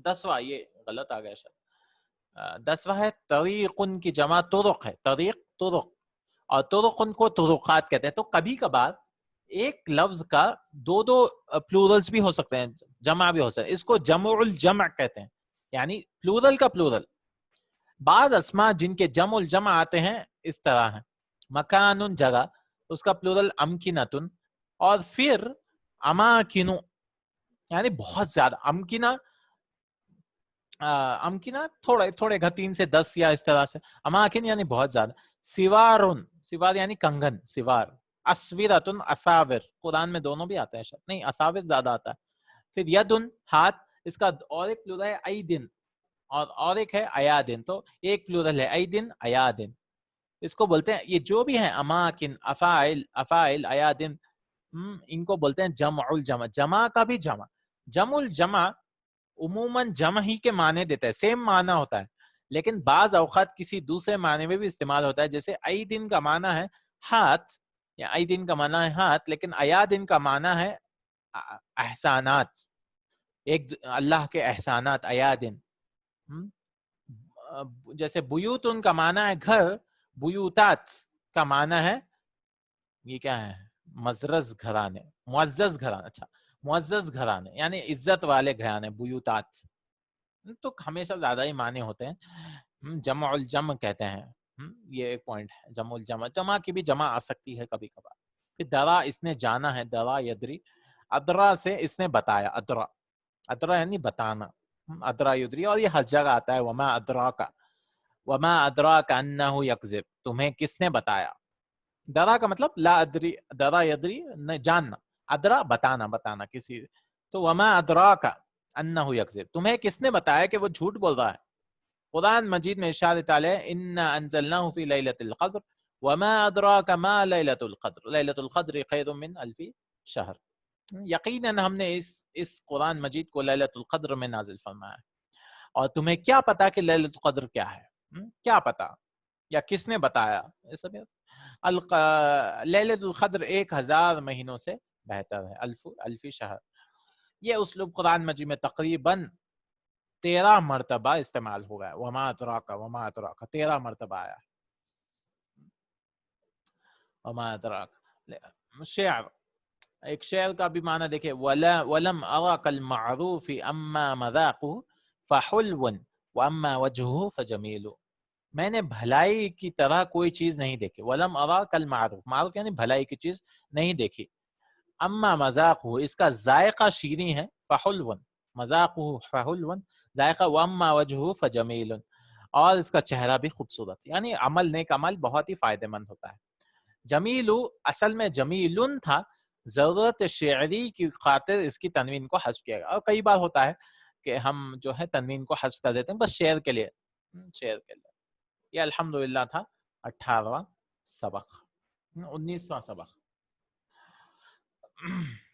10واں یہ غلط آ گیا شاید. 10واں ہے طریقن کی جمع طرق ہے. طرق اور طرقن کو طرقات کہتے ہیں. تو کبھی کبھار ایک لفظ کا دو پلورلز بھی ہو سکتے ہیں، جمع بھی ہو سکتے ہیں. اس کو جمع الجمع کہتے ہیں، یعنی پلورل کا پلورل. بعض اسماء جن کے جمع الجمع آتے ہیں اس طرح ہیں، مکان جگہ، اس کا پلورل امکنتن. اور پھر اماکنو یعنی بہت زیادہ. امکنہ تھوڑے 3 سے 10 یا اس طرح سے. اماکن یعنی بہت زیادہ. سوار یعنی کنگن، سوار. اسورتن اساور، قرآن میں دونوں بھی آتا ہے شاید، نہیں اساور زیادہ آتا ہے. پھر یدن ہاتھ، اس کا اور ایک پلورل ہے ایدن اور ایک ہے ایادن. تو ایک پلورل ہے ایدن ایادن. اس کو بولتے ہیں، یہ جو بھی ہیں اماکن، افائل، افائل، ایادن، ان کو بولتے ہیں جمع الجمع، جمع کا بھی جمع. جمع الجمع عموماً جمع ہی کے معنی دیتا ہے، سیم معنی ہوتا ہے، لیکن بعض اوقات کسی دوسرے معنی میں بھی استعمال ہوتا ہے. جیسے ایدن کا معنی ہے ہاتھ، یا ایدن کا معنی ہے ہاتھ، لیکن ایادن کا معنی ہے احسانات، ایک اللہ کے احسانات، ایادن. جیسے بیوتن کا معنی ہے گھر، بیوتات کا معنی ہے یہ کیا ہے، مزرز گھرانے، معزز گھرانے. اچھا، معزز گھرانے یعنی عزت والے گھرانے، بیوتات. تو ہمیشہ زیادہ ہی معنی ہوتے ہیں. جمع الجمع کہتے ہیں. یہ ایک پوائنٹ ہے، جمع الجمع، جمع کی بھی جمع آ سکتی ہے کبھی کبھار. پھر درا، اس نے جانا ہے، درا یدری. ادرا سے اس نے بتایا، ادرا، ادرا یعنی بتانا، ادرا یدری. اور یہ ہر جگہ آتا ہے، وما ادراک، وما ادراک انہ یکذب، تمہیں کس نے بتایا. درا کا مطلب لا ادری، درا یدری جاننا، ادرا بتانا، بتانا کسی. تو وما ادراک انہ یکذب، تمہیں کس نے بتایا کہ وہ جھوٹ بول رہا ہے. قرآن مجید میں ارشاد تعالی انا انزلناہ فی لیلۃ القدر وما ادراک ما لیلۃ القدر لیلۃ القدر خیر من الف شہر. یقیناً ہم نے اس قرآن مجید کو لیلۃ القدر میں نازل فرمایا ہے، اور تمہیں کیا پتا کہ لیلۃ القدر کیا ہے، کیا پتا یا کس نے بتایا. لیلۃ القدر 1000 مہینوں سے بہتر ہے، الفی شہر. یہ اسلوب قرآن مجید میں تقریباً 13 مرتبہ استعمال ہو گیا. وما ادراک، وما ادراک 13 مرتبہ آیا. وما ادراک. شعر، ایک شعر کا بھی معنی دیکھیں، ولم اراک المعروف اما مذاقه فحلو واما وجهه فجمیل. میں نے بھلائی کی طرح کوئی چیز نہیں دیکھی. ولم اراک المعروف، معروف یعنی بھلائی کی چیز نہیں دیکھی. اما مذاقه، اس کا ذائقہ شیریں ہے، فحلو، مذاقه فحلو ذائقہ، واما وجهه فجمیل، اور اس کا چہرہ بھی خوبصورت. یعنی عمل، نیک عمل بہت ہی فائدہ مند ہوتا ہے. جمیل اصل میں جمیلن تھا، ضرورت شعری کی خاطر اس کی تنوین کو حذف کیا گیا. اور کئی بار ہوتا ہے کہ ہم جو ہے تنوین کو حذف کر دیتے ہیں بس شعر کے لیے، شعر کے لیے. یہ الحمدللہ تھا 18واں سبق، 19واں سبق.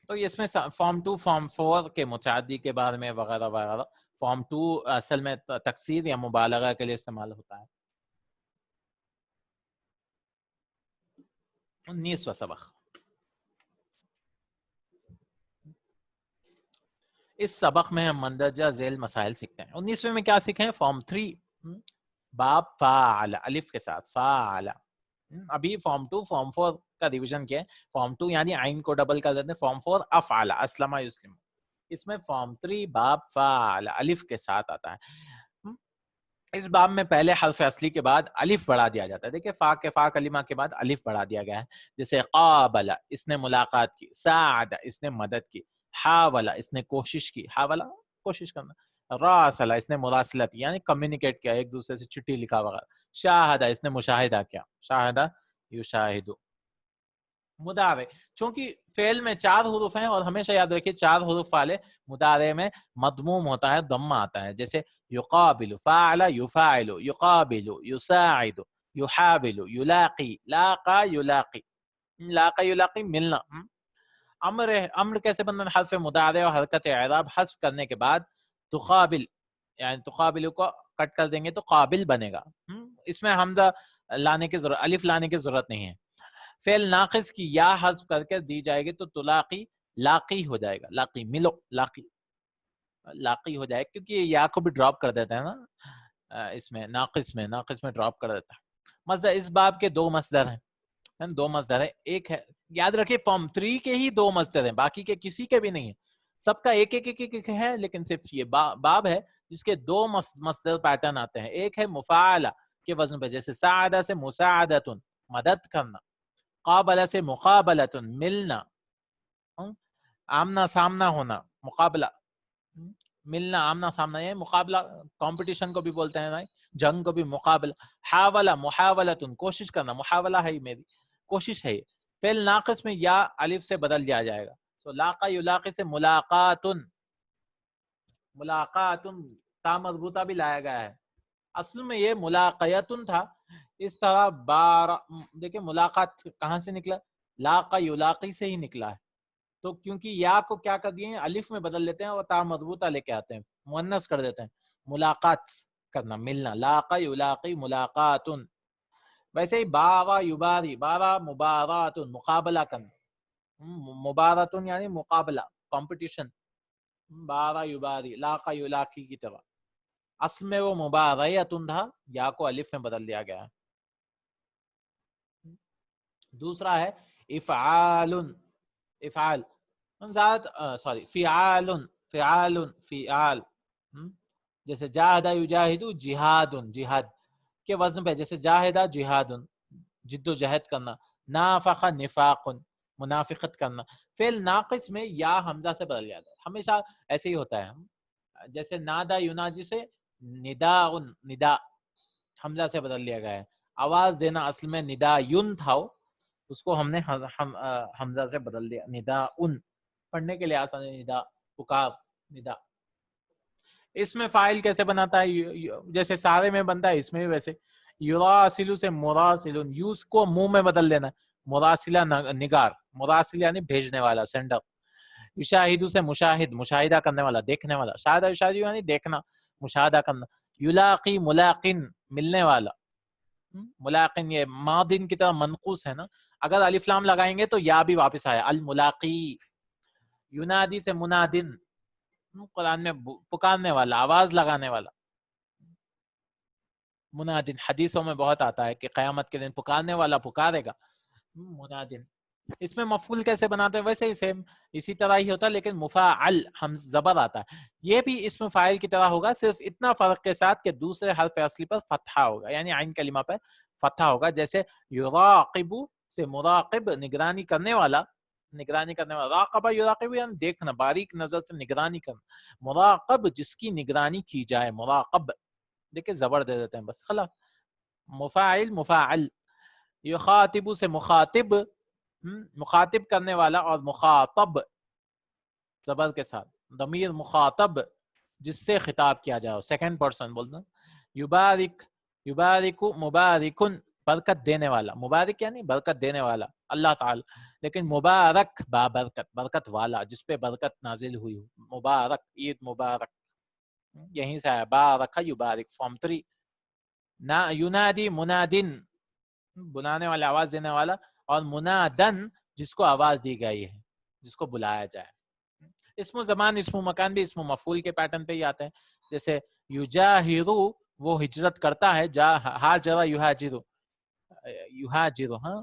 تو اس میں فارم 2 فارم 4 کے متعدی کے بارے میں وغیرہ وغیرہ. فارم 2 اصل میں تکسیر یا مبالغہ کے لیے استعمال ہوتا ہے. 19واں سبق. اس سبق میں ہم مندرجہ ذیل مسائل سیکھتے ہیں. 19ویں میں کیا سیکھیں؟ فارم 3 باب فاعل، الف کے ساتھ فاعل. ابھی فارم 2 فارم 4 کا ریویژن کیا ہے. فارم 2 یعنی عین کو ڈبل کر دیتے ہیں، فارم 4 افعل، اسلم یسلم. اس میں فارم 3 باب فاعل الف کے ساتھ آتا ہے. اس باب میں پہلے حرف اصلی کے بعد الف بڑھا دیا جاتا ہے. دیکھیں فا کے، فا کلمہ کے بعد الف بڑھا دیا گیا ہے. جیسے قابل، اس نے ملاقات کی، ساعد، اس نے مدد کی، حاول، اس نے کوشش کی، حاول کوشش کرنا، راسل، اس نے مراسلت یعنی کمیونیکیٹ کیا، ایک دوسرے سے چٹھی لکھا وغیرہ. شاہدہ، اس نے مشاہدہ کیا، شاہدہ یشاہد. مضارع، چونکہ فعل میں 4 حروف ہیں، اور ہمیشہ یاد رکھیے 4 حروف والے مضارع میں مضموم ہوتا ہے، ضمہ آتا ہے. جیسے یقابل، فاعل یفاعل، یقابل یساعد، یحاول، یلاقی، لاقا یلاقی، لاقا یلاقی ملنا. امر کیسے بننا؟ حرف مضارع اور حرکت اعراب حذف کرنے کے بعد تقابل، یعنی تقابل کو کٹ کر دیں گے تو قابل بنے گا. اس میں حمزہ لانے کی ضرورت، الف لانے کی ضرورت نہیں ہے. فعل ناقص کی یا حذف کر کے دی جائے گی تو تلاقی، لاقی ہو جائے گا. لاقی، ملو، لاقی، لاقی ہو جائے گا، کیونکہ یہ یا کو بھی ڈراپ کر دیتا ہے نا، اس میں ناقص میں ڈراپ کر دیتا ہے. مصدر، اس باب کے 2 مصدر ہیں، 2 مصدر ہے. ایک ہے، یاد رکھیے فارم 3 کے ہی 2 مصدر ہیں، باقی کے کسی کے بھی نہیں ہیں. سب کا ایک ایک ہے، لیکن صرف یہ باب ہے جس کے 2 مصدر پیٹرن آتے ہیں. ایک ہے مفاعلہ کے وزن پہ، جیسے ساعدہ سے مساعدتن مدد کرنا، قابلہ سے مقابلتن ملنا، آمنا سامنا ہونا، مقابلہ، ملنا آمنا سامنا، یہ مقابلہ کمپٹیشن کو بھی بولتے ہیں، جنگ کو بھی مقابلہ. حاولہ محاولتن کوشش کرنا، محاولہ ہے میری کوشش ہے. فعل ناقص میں یا الف سے بدل دیا جائے گا. تو لاقا یلاقی سے ملاقاتن، ملاقاتن تا مربوطہ بھی لایا گیا ہے. اصل میں یہ ملاقیتن تھا، اس طرح دیکھیں ملاقات کہاں سے نکلا؟ لاقا یلاقی سے ہی نکلا ہے. تو کیونکہ یا کو کیا کر دیے ہیں الف میں بدل لیتے ہیں اور تا مربوطہ لے کے آتے ہیں، مؤنث کر دیتے ہیں. ملاقات کرنا، ملنا، لاقا یلاقی ملاقات. ویسے ہی بارا یباری، بارا مبارات، مقابلہ کرنا. مباراتن یعنی مقابلہ، کمپٹیشن. بارا یباری، لاقا یلاقی کی طرح. اصل میں وہ مباریتن تھا، یا کو الف میں بدل دیا گیا. دوسرا ہے افعال. افعال فعال. فعال فعال جیسے جاہدہ یجاہدو جہاد، جہاد کے وزن پہ، جیسے جاہدہ جہاد جد و جہد کرنا. نافق نفاق منافقت کرنا. فعل ناقص میں یا حمزہ سے بدل جاتا ہے، ہمیشہ ایسے ہی ہوتا ہے. جیسے نادا یناجی سے ندا، ندا حمزہ سے بدل لیا گیا ہے. آواز دینا اصل میں ندا یون تھا، اس کو ہم نے حمزہ سے بدل دیا ندا ان، پڑھنے کے لیے آسان ہے. ندا پکار، ندا. اس میں فاعل کیسے بناتا ہے؟ جیسے سارے میں بنتا ہے، اس میں بھی ویسے. یراسلو سے مراسل، یوز کو منہ میں بدل دینا. مراسلہ نگار، مراسل یعنی بھیجنے والا، سینڈر. یشاہدو سے مشاہد، مشاہدہ کرنے والا، دیکھنے والا. شاہدہ یشاہد یعنی دیکھنا، مشاہدہ کرنا. یلاقی ملاقن، ملنے والا. ملاقن یہ ماضین کی طرح منقوص ہے نا، اگر الف لام لگائیں گے تو یا بھی واپس آیا، الملاقی. ینادی سے منادن، قرآن میں پکارنے والا، آواز لگانے والا. منادن حدیثوں میں بہت آتا ہے کہ قیامت کے دن پکارنے والا پکارے گا. منادن. اس میں مفعول کیسے بناتے ہیں؟ ویسے ہی سیم اسی طرح ہی ہوتا ہے، لیکن مفاعل ہم زبر آتا ہے. یہ بھی اسم فاعل کی طرح ہوگا، صرف اتنا فرق کے ساتھ کہ دوسرے حرف اصلی پر فتحہ ہوگا، یعنی عین کلمہ پر فتحہ ہوگا. جیسے یراقب سے مراقب، نگرانی کرنے والا، نگرانی کرنے والا. راقبہ یراقب یعنی دیکھنا، باریک نظر سے نگرانی کرنا. مراقب جس کی نگرانی کی جائے، مراقب. دیکھیں زبر دے دیتے ہیں بس، خلاص. مفاعل مفاعل. یخاطب سے مخاطب، مخاطب کرنے والا، اور مخاطب زبر کے ساتھ. ضمیر مخاطب جس سے خطاب کیا جائے، سیکنڈ پرسن بولنا. یبارک، یبارک مبارکن برکت دینے والا. مبارک یعنی برکت دینے والا اللہ تعالی، لیکن مبارک بابرکت، برکت والا جس پہ برکت نازل ہوئی ہو. مبارک، عید مبارک، یہیں سے آیا بارک یبارک، فارم 3. ینادی منادن، بلانے والا، آواز دینے والا. اور منادن جس کو آواز دی گئی ہے، جس کو بلایا جائے. اسم زمان، اسم مکان بھی اسم مفعول کے پیٹرن پہ ہی آتے ہیں. جیسے یجاہرو، وہ ہجرت کرتا ہے. ہاجر یہاجر، یہاجر، ہاں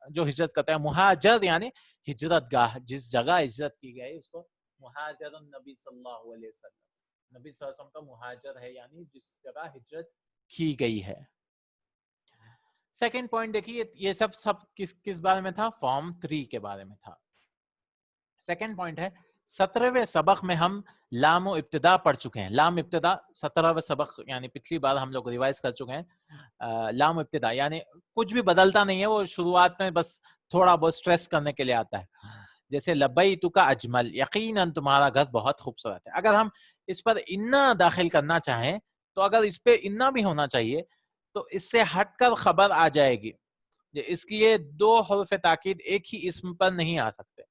جو ہجرت کرتا ہے. مہاجر یعنی ہجرت گاہ، جس جگہ ہجرت کی گئی اس کو مہاجر النبی صلی اللہ علیہ وسلم. نبی صلی اللہ علیہ وسلم کا مہاجر ہے، یعنی جس جگہ ہجرت کی گئی ہے. سیکنڈ پوائنٹ دیکھیے، یہ سب کس بارے میں تھا؟ فارم 3 کے بارے میں تھا. سیکنڈ پوائنٹ ہے 17ویں سبق میں ہم لام و ابتدا پڑھ چکے ہیں. لام ابتدا 17واں سبق، یعنی پچھلی بار ہم لوگ ریوائز کر چکے ہیں. لام ابتدا یعنی کچھ بھی بدلتا نہیں ہے، وہ شروعات میں بس تھوڑا بہت سٹریس کرنے کے لیے آتا ہے. جیسے لبیتک اجمل، یقیناً تمہارا گھر بہت خوبصورت ہے. اگر ہم اس پر انا داخل کرنا چاہیں تو اگر اس پہ انا بھی ہونا چاہیے تو اس سے ہٹ کر خبر آ جائے گی. اس لیے دو حروف تاکید ایک ہی اسم پر نہیں آ سکتے.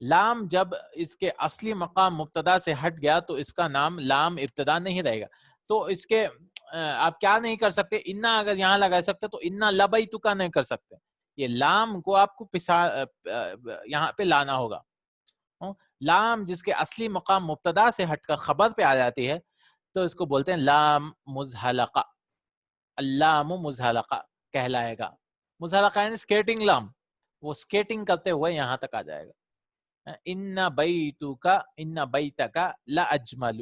لام جب اس کے اصلی مقام مبتدا سے ہٹ گیا تو اس کا نام لام ابتدا نہیں رہے گا. تو اس کے آپ کیا نہیں کر سکتے؟ انا اگر یہاں لگا سکتے تو انا لبیتک نہیں کر سکتے. یہ لام کو آپ کو یہاں پہ لانا ہوگا. لام جس کے اصلی مقام مبتدا سے ہٹ کر خبر پہ آ جاتی ہے تو اس کو بولتے ہیں لام مزحلقہ. اللام مزحلقہ کہلائے گا. مزحلقہ یعنی سکیٹنگ لام، وہ سکیٹنگ کرتے ہوئے یہاں تک آ جائے گا. ان بیتک، ان بیتک لاجمل،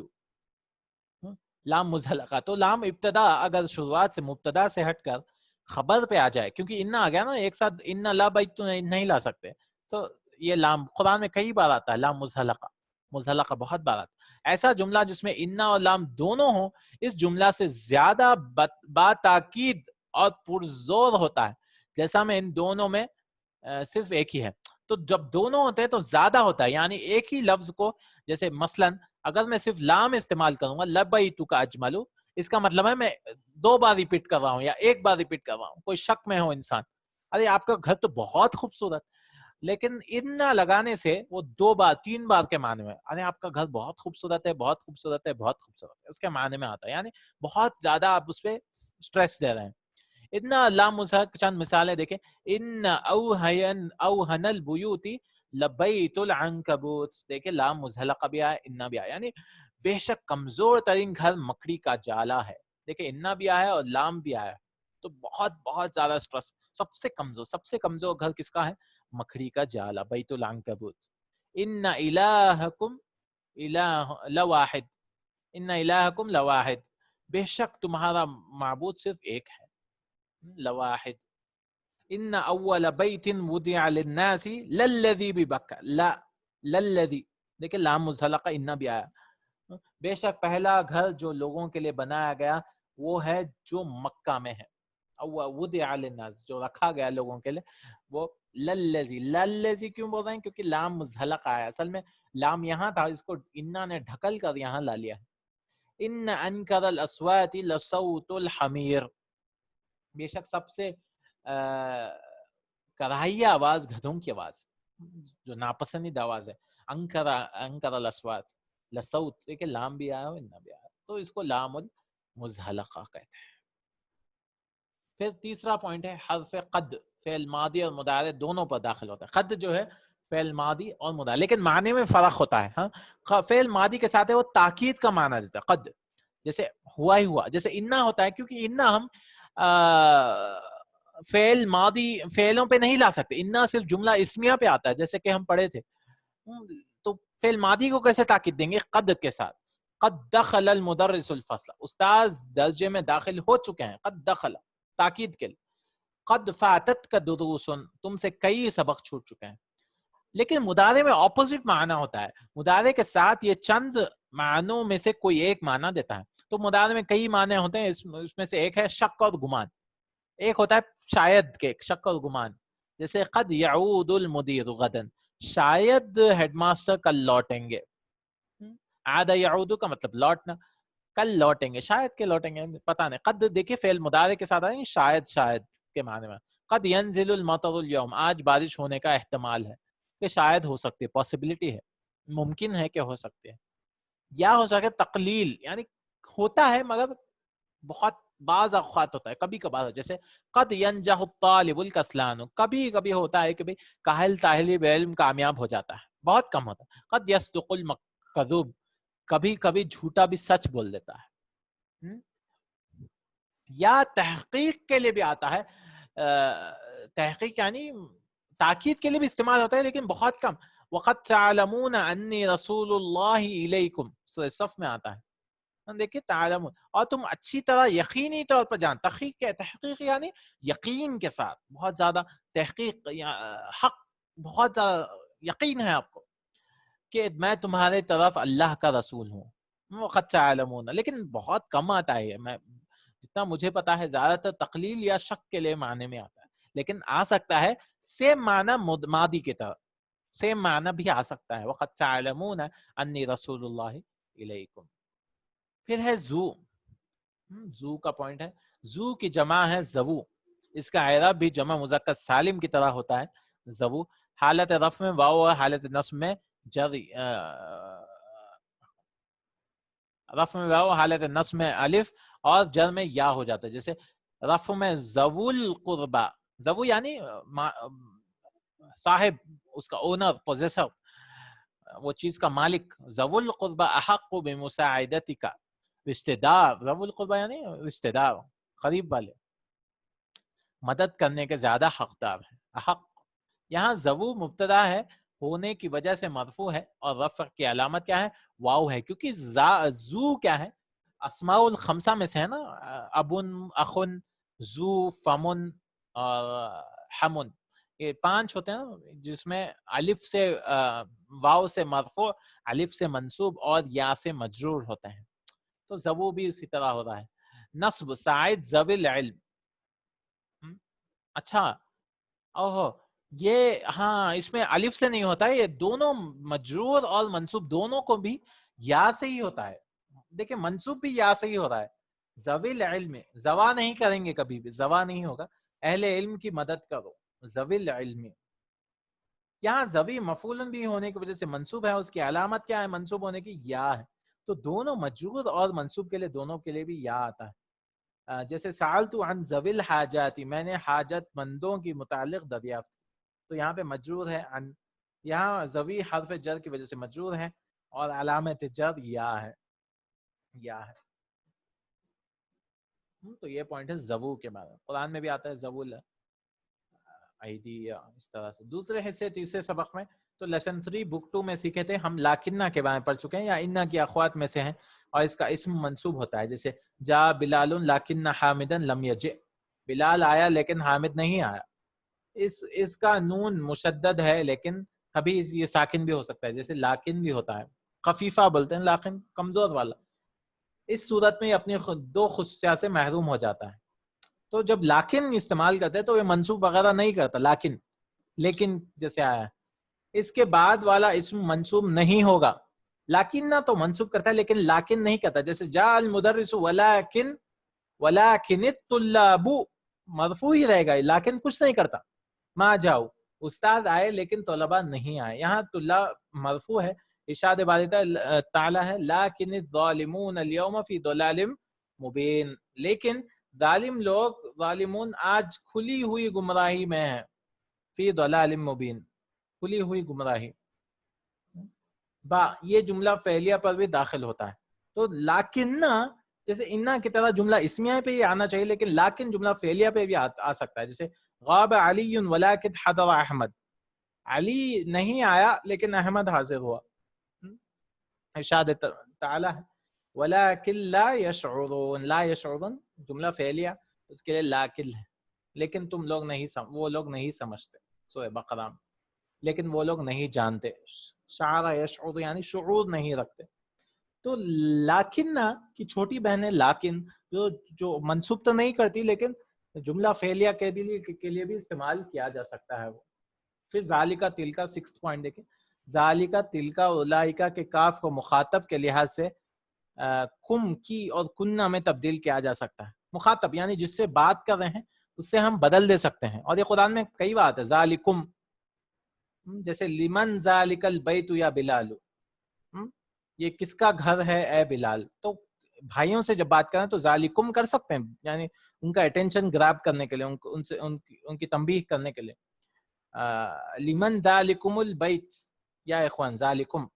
لام مزحلقہ. تو لام ابتدا اگر شروعات سے مبتدا سے ہٹ کر خبر پہ آ جائے، کیونکہ ان آ گیا نا ایک ساتھ، ان لا بیت تو نہیں لا سکتے. تو یہ لام قرآن میں کئی بار آتا ہے، لام مزحلقہ. مزحلقہ بہت بار آتا ہے. ایسا جملہ جس میں انا اور لام دونوں ہوں، اس جملہ سے زیادہ با تاکید اور پرزور ہوتا ہے. جیسا میں ان دونوں میں صرف ایک ہی ہے، تو جب دونوں ہوتے ہیں تو زیادہ ہوتا ہے. یعنی ایک ہی لفظ کو، جیسے مثلا اگر میں صرف لام استعمال کروں گا لبیتک اجمل، اس کا مطلب ہے میں 2 بار ریپیٹ کر رہا ہوں یا 1 بار ریپیٹ کر رہا ہوں. کوئی شک میں ہو انسان, ارے آپ کا گھر تو بہت خوبصورت, لیکن انا لگانے سے وہ 2 بار 3 بار کے معنی میں, ارے آپ کا گھر بہت خوبصورت ہے, بہت خوبصورت ہے, بہت خوبصورت ہے, اس کے معنی میں آتا ہے, یعنی بہت زیادہ آپ اس پہ سٹریس دے رہے ہیں. اتنا لام چند مثالیں دیکھیں. ان اوہن البیوت لبیت العنکبوت, دیکھیں لام مزحلقہ بھی آیا, انا بھی آیا, یعنی بے شک کمزور ترین گھر مکڑی کا جالا ہے. دیکھیں انا بھی آیا اور لام بھی آیا, تو بہت بہت زیادہ سٹریس. سب سے کمزور گھر کس کا ہے؟ مکڑی کا جالا, بیت العنکبوت. ان الہکم لواحد, ان الہکم لواحد, بے شک تمہارا معبود صرف ایک ہے, لواحد. ان اول بیت وضع للناس للذی ببکہ, لا للذی, دیکھیں لام مزحلقہ انا بھی آیا. بے شک پہلا گھر جو لوگوں کے لیے بنایا گیا وہ ہے جو مکہ میں ہے. وضع للناس, جو رکھا گیا لوگوں کے لیے, وہ للذی. للذی کیوں بول رہے ہیں؟ کیونکہ لام مزحلقہ آیا. اصل میں لام یہاں تھا, اس کو انا نے ڈھکل کر یہاں لا لیا. ان انکر الاصوات لصوت الحمیر, بے شک سب سے کراہیہ آواز گدھوں کی آواز, جو ناپسندیدہ آواز ہے. انکر الاصوات لصوت, دیکھیں لام بھی آیا اور انا بھی آیا, تو اس کو لام المزحلقہ کہتے ہیں. پھر تیسرا پوائنٹ ہے حرف قد, فعل ماضی اور مضارع دونوں پر داخل ہوتا ہے. قد جو ہے فعل ماضی اور مضارع, لیکن معنی میں فرق ہوتا ہے. ہاں, فعل ماضی کے ساتھ ہے وہ تاکید کا معنی دیتا ہے. قد جیسے ہوا ہی ہوا, جیسے انا ہوتا ہے, کیونکہ انا ہم فعل ماضی فعلوں پہ نہیں لا سکتے. انا صرف جملہ اسمیہ پہ آتا ہے, جیسے کہ ہم پڑھے تھے. تو فعل ماضی کو کیسے تاکید دیں گے؟ قد کے ساتھ. قد دخل المدرس الفصل, استاذ درجے میں داخل ہو چکے ہیں. قد دخل تاکید کے لیے. قد فاتت کا دروس, تم سے کئی سبق چھوٹ چکے ہیں. لیکن مضارع میں اپوزٹ معنی ہوتا ہے. مضارع کے ساتھ یہ چند معنوں میں سے کوئی ایک معنی دیتا ہے. تو مضارع میں کئی معنی ہوتے ہیں, اس میں سے ایک ہے شک اور گمان. ایک ہوتا ہے شاید کے شک اور گمان, جیسے قد یعود المدیر غدا, شاید ہیڈ ماسٹر کل لوٹیں گے. عاد یعود کا مطلب لوٹنا, کل لوٹیں گے, شاید کے لوٹیں گے, پتہ نہیں. قد دیکھیں فعل مضارع کے ساتھ آئیں شاید کے معنی میں. قد ينزل المطر اليوم, آج بارش ہونے کا احتمال ہے, کہ شاید ہو سکتی ہے, پاسبلٹی ہے, ممکن ہے کہ ہو سکتے ہیں. یا ہو سکے تقلیل, یعنی ہوتا ہے مگر بہت بعض اوقات ہوتا ہے, کبھی کبھار. جیسے قد ينجح الطالب الکسلان, کبھی کبھی ہوتا ہے کہ بھئی کاہل طالب علم کامیاب ہو جاتا ہے, بہت کم ہوتا ہے. قد يصدق المكذوب, کبھی کبھی جھوٹا بھی سچ بول دیتا ہے. یا تحقیق کے لیے بھی آتا ہے, تحقیق یعنی تاکید کے لیے بھی استعمال ہوتا ہے, لیکن بہت کم. وَقَدْ تَعْلَمُونَ أَنِّي رَسُولُ اللَّهِ إِلَيْكُمْ, سورہ صف میں آتا ہے. دیکھیں تعلمون, اور تم اچھی طرح یقینی طور پر جان. تحقیق یعنی یقین کے ساتھ, بہت زیادہ تحقیق, حق, بہت زیادہ یقین ہے آپ کو کہ میں تمہارے طرف اللہ کا رسول ہوں. وَقَدْ تَعْلَمُونَ, لیکن بہت کم آتا ہے. میں جتنا مجھے پتا ہے زیادہ تر تقلیل یا شک کے لیے معنی میں آتا ہے, لیکن آ سکتا ہے سیم معنی ماضی کی طرح, سیم معنی بھی آ سکتا ہے. وَقَدْ تَعْلَمُونَ أَنِّي رَسُولُ اللَّهِ إِلَيْكُمْ. پھر ہے زو. زو کا پوائنٹ ہے, زو کی جمع ہے زوو, اس کا اعراب بھی جمع مذکر سالم کی طرح ہوتا ہے, زوو. حالت رفع میں واو اور حالت نصب میں جر, رفع میں واو, حالت نصب میں الف اور جر میں یا ہو جاتا ہے. جیسے رفع میں ذو القربا, ذو یعنی صاحب, اس کا اونر, پوزیسر, وہ چیز کا مالک. ذو القربا احق بمساعدتک, رشتہ دار. ذو القربا یعنی رشتہ دار, قریب والے, مدد کرنے کے زیادہ حقدار ہیں. احق, یہاں ذو مبتدا ہے, ہونے کی وجہ سے مرفوع ہے, اور رفع کی علامت کیا ہے؟ واو ہے, کیونکہ زو کیا ہے؟ اسماء الخمسہ میں سے ہے نا, ابن, اخن, زو, فمن اور حمن, یہ 5 ہوتے ہیں نا, جس میں الف سے واو سے مرفوع, الف سے منصوب اور یا سے مجرور ہوتے ہیں. تو زو بھی اسی طرح ہو رہا ہے. نصب ساعد ذوی العلم. اچھا, اوہو, یہ ہاں اس میں الف سے نہیں ہوتا ہے, یہ دونوں مجرور اور منصوب دونوں کو بھی یا سے ہی ہوتا ہے. دیکھیں منصوب بھی یا سے ہی ہو رہا ہے. ذوی العلم، زوا نہیں کریں گے کبھی بھی، زوا نہیں ہوگا، اہل علم کی مدد کرو، ذوی العلم. یہاں ذوی مفعول بھی ہونے کی وجہ سے منصوب ہے، اس کی علامت کیا ہے منصوب ہونے کی؟ یا ہے. تو دونوں مجرور اور منصوب کے لیے دونوں کے لیے بھی یا آتا ہے. جیسے سألت عن ذوی الحاجات، میں نے حاجت مندوں کی متعلق دریافت، تو یہاں پہ مجرور ہے عن، یہاں ذوی حرف جر کی وجہ سے مجرور ہے اور علامت جر یا ہے، یا ہے. تو یہ پوائنٹ ہے ذوو کے بارے میں. قرآن میں بھی آتا ہے ذوو الایدی یا اس طرح سے. دوسرے حصے تیسرے سبق میں تو لیسن 3 بک 2 میں سیکھے تھے ہم، لاکنہ کے بارے میں پڑھ چکے ہیں، یا انہ کی اخوات میں سے ہیں اور اس کا اسم منصوب ہوتا ہے. جیسے جا بلال لاکن حامدا لم یجئ، بلال آیا لیکن حامد نہیں آیا. اس کا نون مشدد ہے لیکن کبھی یہ ساکن بھی ہو سکتا ہے، جیسے لاکن بھی ہوتا ہے، خفیفہ بولتے ہیں لاکن کمزور والا. اس صورت میں اپنی دو خصوصیات سے محروم ہو جاتا ہے. تو جب لاکن استعمال کرتے ہیں تو یہ منصوب وغیرہ نہیں کرتا لاکن، لیکن جیسے آیا ہے. اس کے بعد والا اسم منصوب نہیں ہوگا. لاکن نہ تو منصوب کرتا ہے لیکن لاکن نہیں کرتا. جیسے جاء المدرس ولکن الطلاب، مرفوع ہی رہے گا لیکن کچھ نہیں کرتا. ما جاؤ، استاد آئے لیکن طلباء نہیں آئے. یہاں طلاب مرفوع ہے، ارشاد باری تعالی ہے لیکن الظالمون اليوم فی ضلال مبین، لیکن ظالم لوگ، ظالمون آج کھلی ہوئی گمراہی میں ہیں. فی ضلال مبین، کھلی ہوئی گمراہی. با یہ جملہ فعلیہ پر بھی داخل ہوتا ہے. تو لاکن جیسے انا کی طرح جملہ اسمیہ پہ ہی آنا چاہیے، لیکن لاکن جملہ فعلیہ پہ بھی آ سکتا ہے. جیسے غاب علی ولکن حضر احمد، علی نہیں آیا لیکن احمد حاضر ہوا. ارشاد تعالی ہے ولکن لا یشعرون، لا یشعرون جملہ فعلیہ، اس کے لیے لاکن ہے، لیکن تم لوگ نہیں وہ لوگ نہیں سمجھتے. سورہ بقرہ، لیکن وہ لوگ نہیں جانتے. شعر یشعر یعنی شعور نہیں رکھتے. تو لاکن کی چھوٹی بہن ہے لاکن، جو منصوب تو نہیں کرتی لیکن جملہ فعلیہ کے لیے بھی استعمال کیا جا سکتا ہے وہ. پھر ذالکا تلکا 6 پوائنٹ دیکھیں. ذالکا تلکا اولئکا کے کاف کو مخاطب کے لحاظ سے کم کی اور کنہ میں تبدیل کیا جا سکتا ہے. مخاطب یعنی جس سے بات کر رہے ہیں اس سے ہم بدل دے سکتے ہیں، اور یہ قرآن میں کئی بات ہے. ذالکم، جیسے لمن ذالک البیت یا بلال، یہ کس کا گھر ہے اے بلال. تو بھائیوں سے جب بات کریں تو ذالکم کر سکتے ہیں، یعنی ان کا اٹینشن گراب کرنے کے لیے، ان کی تنبیہ کرنے کے لیے. لمن ذالکم البیت یا اخوان ذالکم،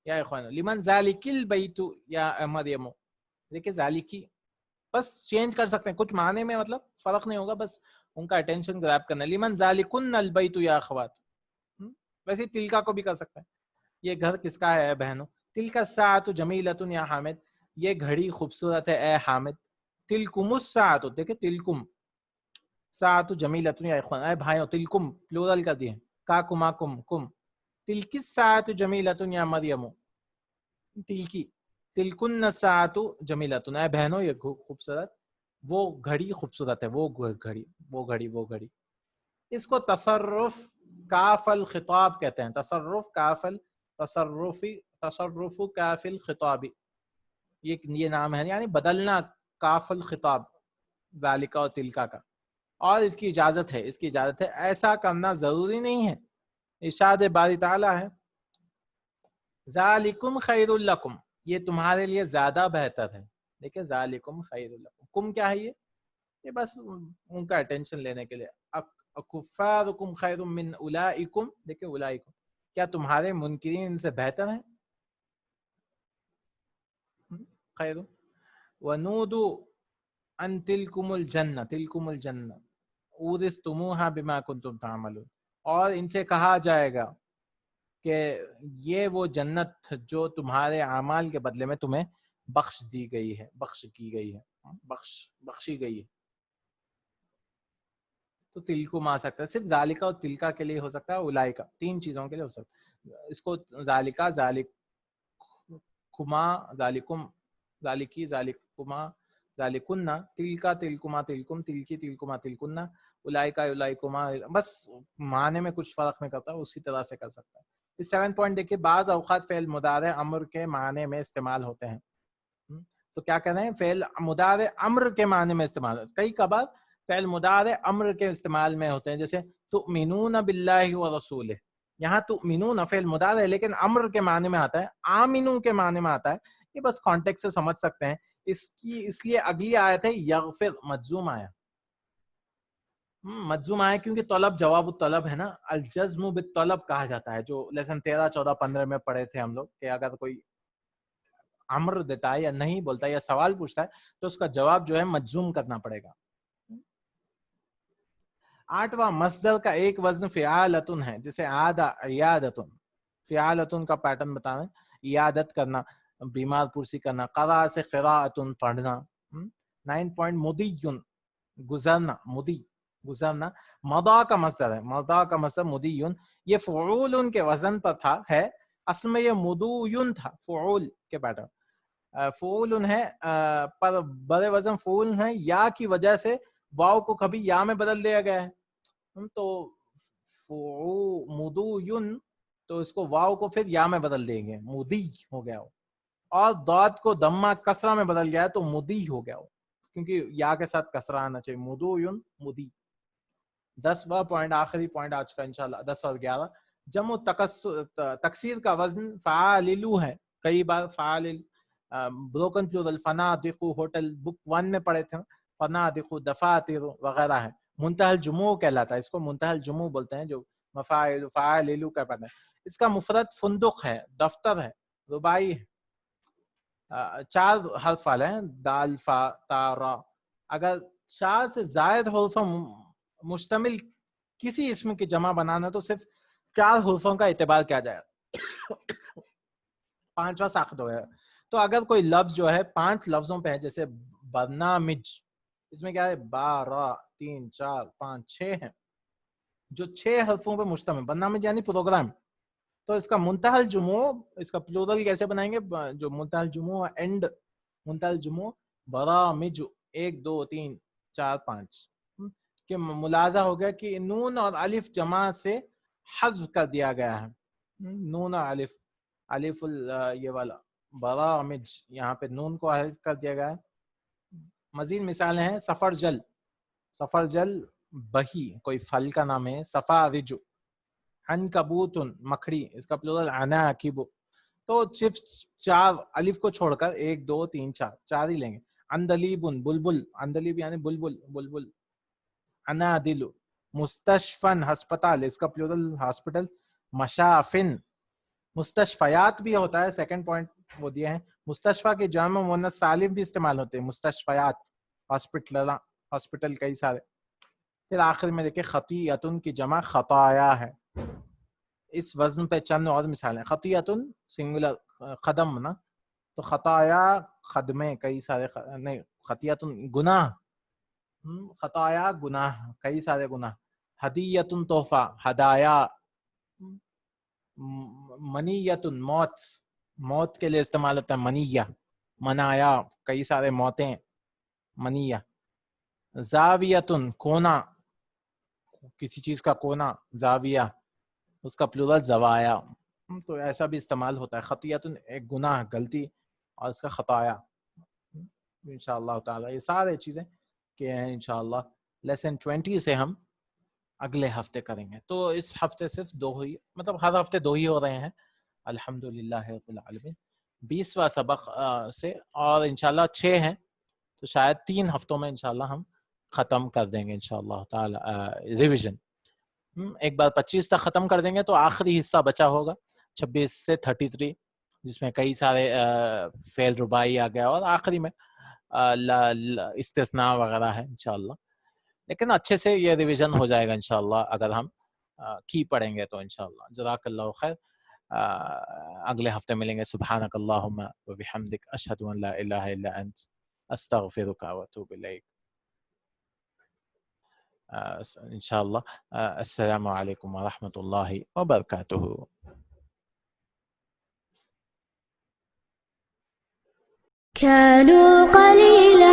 یا اخوان لمن ذالک البیت یا مریم. دیکھیں ذالکی بس چینج کر سکتے ہیں، کچھ معنی میں مطلب فرق نہیں ہوگا، بس ان کا اٹینشن گراب کرنا. لمن ذالکن البیت یا اخوات. ویسے تلکا کو بھی کر سکتے ہیں، یہ گھر کس کا ہے اے بہنوں. تلکا الساعۃ جمیلۃ یا حامد، یہ گھڑی خوبصورت ہے اے حامد. تلکم الساعۃ، دیکھیں تلکم، ساعۃ جمیلۃ یا اخوان اے بھائیوں. تلکم پلورل کر دیے، کا کما کم کم. تلک الساعۃ جمیلۃ یا مریم، تلکی. تلکن الساعۃ جمیلۃ اے بہنوں یہ خوبصورت، وہ گھڑی خوبصورت ہے، وہ گھڑی، وہ گھڑی، وہ گھڑی. اس کو تصرف کاف الخطاب کہتے ہیں. تصرف کاف تصرف کاف الخطاب، یہ نام ہے، یعنی بدلنا کاف الخطاب ذالکا اور تلکا کا. اور اس کی اجازت ہے، اس کی اجازت ہے، ایسا کرنا ضروری نہیں ہے. ارشاد باری تعالی ہے ذالکم خیر لکم، یہ تمہارے لیے زیادہ بہتر ہے. دیکھیں ذالکم خیر لکم، کم کیا ہے یہ بس ان کا اٹینشن لینے کے لیے. اکفارکم خیر من اولئکم، دیکھیں اولئکم، کیا تمہارے منکرین ان سے بہتر ہیں. خیر. ونودوا ان تلکم الجنہ، تلکم الجنہ اورثتموها بما کنتم تعملون، اور ان سے کہا جائے گا کہ یہ وہ جنت جو تمہارے اعمال کے بدلے میں تمہیں بخش دی گئی ہے، بخش کی گئی ہے، بخشی گئی ہے. تو تلکم آ سکتا ہے، صرف ذالکا اور تلکا کے لیے ہو سکتا ہے، اولائکا تین چیزوں کے لیے ہو سکتا ہے. اس کو ذالکا، ذالکما، ذالکم، ذالکی، ذالکما، ذالکنا، تلکا، تلکما، تلکم، تلکی، تلکما، تلکنا، اولائکا، اولائکما، بس معنی میں کچھ فرق نہیں کرتا، اسی طرح سے کر سکتا ہے. اس 7 پوائنٹ دیکھیے. بعض اوقات فعل مضارع امر کے معنی میں استعمال ہوتے ہیں. تو کیا کہہ رہے ہیں؟ فعل مضارع امر کے معنی میں استعمال ہوتا ہے. کئی کبھار فعل مضارع امر کے استعمال میں ہوتے ہیں، جیسے تؤمنون باللہ ورسولہ. یہاں تؤمنون فعل مضارع لیکن امر کے معنی میں آتا ہے، آمنو کے معنی میں آتا ہے. یہ بس کانٹیکسٹ سے سمجھ سکتے ہیں. اس لیے اگلی آیت ہے یغفر، مجزوم آیا. مجزوم آیا کیونکہ طلب جواب الطلب ہے نا. الجزم بالطلب کہا جاتا ہے، جو لیسن 13 14 15 میں پڑھے تھے ہم لوگ، کہ اگر کوئی امر دیتا ہے یا نہیں بولتا ہے یا سوال پوچھتا ہے تو اس کا جواب جو ہے مجزوم کرنا پڑے گا. 8واں مصدر کا ایک وزن فعالتن ہے، جسے عاد عیادتن. فعالتن کا پیٹرن بتانا، عیادت کرنا، بیمار پرسی کرنا. قرأ سے قراءتن پڑھنا. 9 پوائنٹ مدیون گزرنا، مدی گزرنا. مضا کا مصدر ہے، مضا کا مصدر مدیون. یہ فعول کے وزن پر تھا، ہے اصل میں یہ مدوین تھا، فعول کے پیٹرن. فعول ہے پر بڑے وزن فعول ہے، یا کی وجہ سے واو کو کبھی یا میں بدل دیا گیا ہے. تو مدوین، تو اس کو واو کو پھر یا میں بدل دیں گے، مدی ہو گیا. اور ضاد کو دمہ کسرہ میں بدل گیا ہے تو مدی ہو گیا، کیونکہ یا کے ساتھ کسرہ آنا چاہیے. مدوین مدی. 10واں پوائنٹ، آخری پوائنٹ آج کا انشاءاللہ، 10 اور 11. جمع تکسیر کا وزن فعاللو ہے. کئی بار فعالل بروکن پلورل، فنادق ہوٹل، بک 1 میں پڑھے تھے، فنادق دفاتر وغیرہ ہے. منتہی الجموع کہلاتا ہے، اس کو منتہی الجموع بولتے ہیں، جو مفاعل فعاللو کا پڑھنا ہے. اس کا مفرد فندق ہے، دفتر ہے، رباعی ہے. 4 حرف والے ہیں، دال فا تا را. اگر 4 سے زائد حروف مشتمل کسی اسم کی جمع بنانا تو صرف 4 حروفوں کا اعتبار کیا جائے گا، 5واں ساخت ہو گیا. تو اگر کوئی لفظ جو ہے 5 لفظوں پہ ہے، جیسے برنامج، اس میں کیا ہے، با را 3 4 5 6 ہیں، جو 6 حرفوں پہ مشتمل. برنامج یعنی پروگرام. تو اس کا منتہی الجموع، اس کا پلورل کیسے بنائیں گے؟ جو منتہی الجموع اینڈ منتہی الجموع برامج 1 2 3 4 5 کہ ملاحظہ ہو گیا کہ نون اور الف جمع سے حذف کر دیا گیا ہے. نون اور الف، الف یہ والا برامج، یہاں پہ نون کو حذف کر دیا گیا ہے. مزید مثالیں ہیں، سفر جل، سفر جل بہی کوئی پھل کا نام ہے. سفارج، عنکبوت مکھڑی، اس کا پلورل عناکب. تو صرف 4 الف کو چھوڑ کر 1 2 3 4 ہی لیں گے. اندلیب بلبل، اندلیب یعنی بلبل، بلبل. انادل مستشفن ہسپتال، اس کا پلورل ہاسپٹل. مشافن، مستشفیات بھی ہوتا ہے، سیکنڈ پوائنٹ وہ دیا ہے. مستشفیٰ کے جامع مؤنث سالم بھی استعمال ہوتے ہیں، مستشفیات، ہاسپٹل کئی سارے. پھر آخر میں دیکھیں خطیئتن کی جمع خطایا ہے. اس وزن پہ چند اور مثالیں. خطیئتن سنگولر قدم نا، تو خطایا خدمے کئی سارے، نہیں خطیئتن گناہ، خطایا گناہ کئی سارے گناہ. ہدیتن تحفہ، ہدایا. منیتن موت، موت کے لیے استعمال ہوتا ہے منیہ. منایا کئی سارے موتیں، منیہ. زاویتن کونا، کسی چیز کا کونا، زاویہ، اس کا پلورل زوایا. تو ایسا بھی استعمال ہوتا ہے. خطیئتن ایک گناہ، غلطی، اور اس کا خطایا. انشاءاللہ تعالی یہ سارے چیزیں کہ ہیں انشاءاللہ لیسن 20 سے ہم اگلے ہفتے کریں گے. تو اس ہفتے صرف 2 ہی، مطلب ہر ہفتے 2 ہی ہو رہے ہیں الحمدللہ رب العالمین. 20واں سبق سے، اور انشاءاللہ 6 ہیں تو شاید 3 ہفتوں میں انشاءاللہ ہم ختم کر دیں گے انشاءاللہ تعالی ریویژن. ایک بار 25 تک ختم کر دیں گے تو آخری حصہ بچا ہوگا 26 سے 33، جس میں کئی سارے فعل رباعی آ گیا، اور آخری میں استثناء وغیرہ ہے انشاءاللہ. لیکن اچھے سے یہ ریویژن ہو جائے گا انشاءاللہ اگر ہم کی پڑھیں گے تو انشاءاللہ. جزاک اللہ خیر. اگلے ہفتے ملیں گے. سبحانک اللہم و بحمدک، اشہد ان لا الہ الا انت، استغفرک و اتوب الیک. انشاءاللہ السلام علیکم ورحمۃ اللہ وبرکاتہ. كانوا قليلا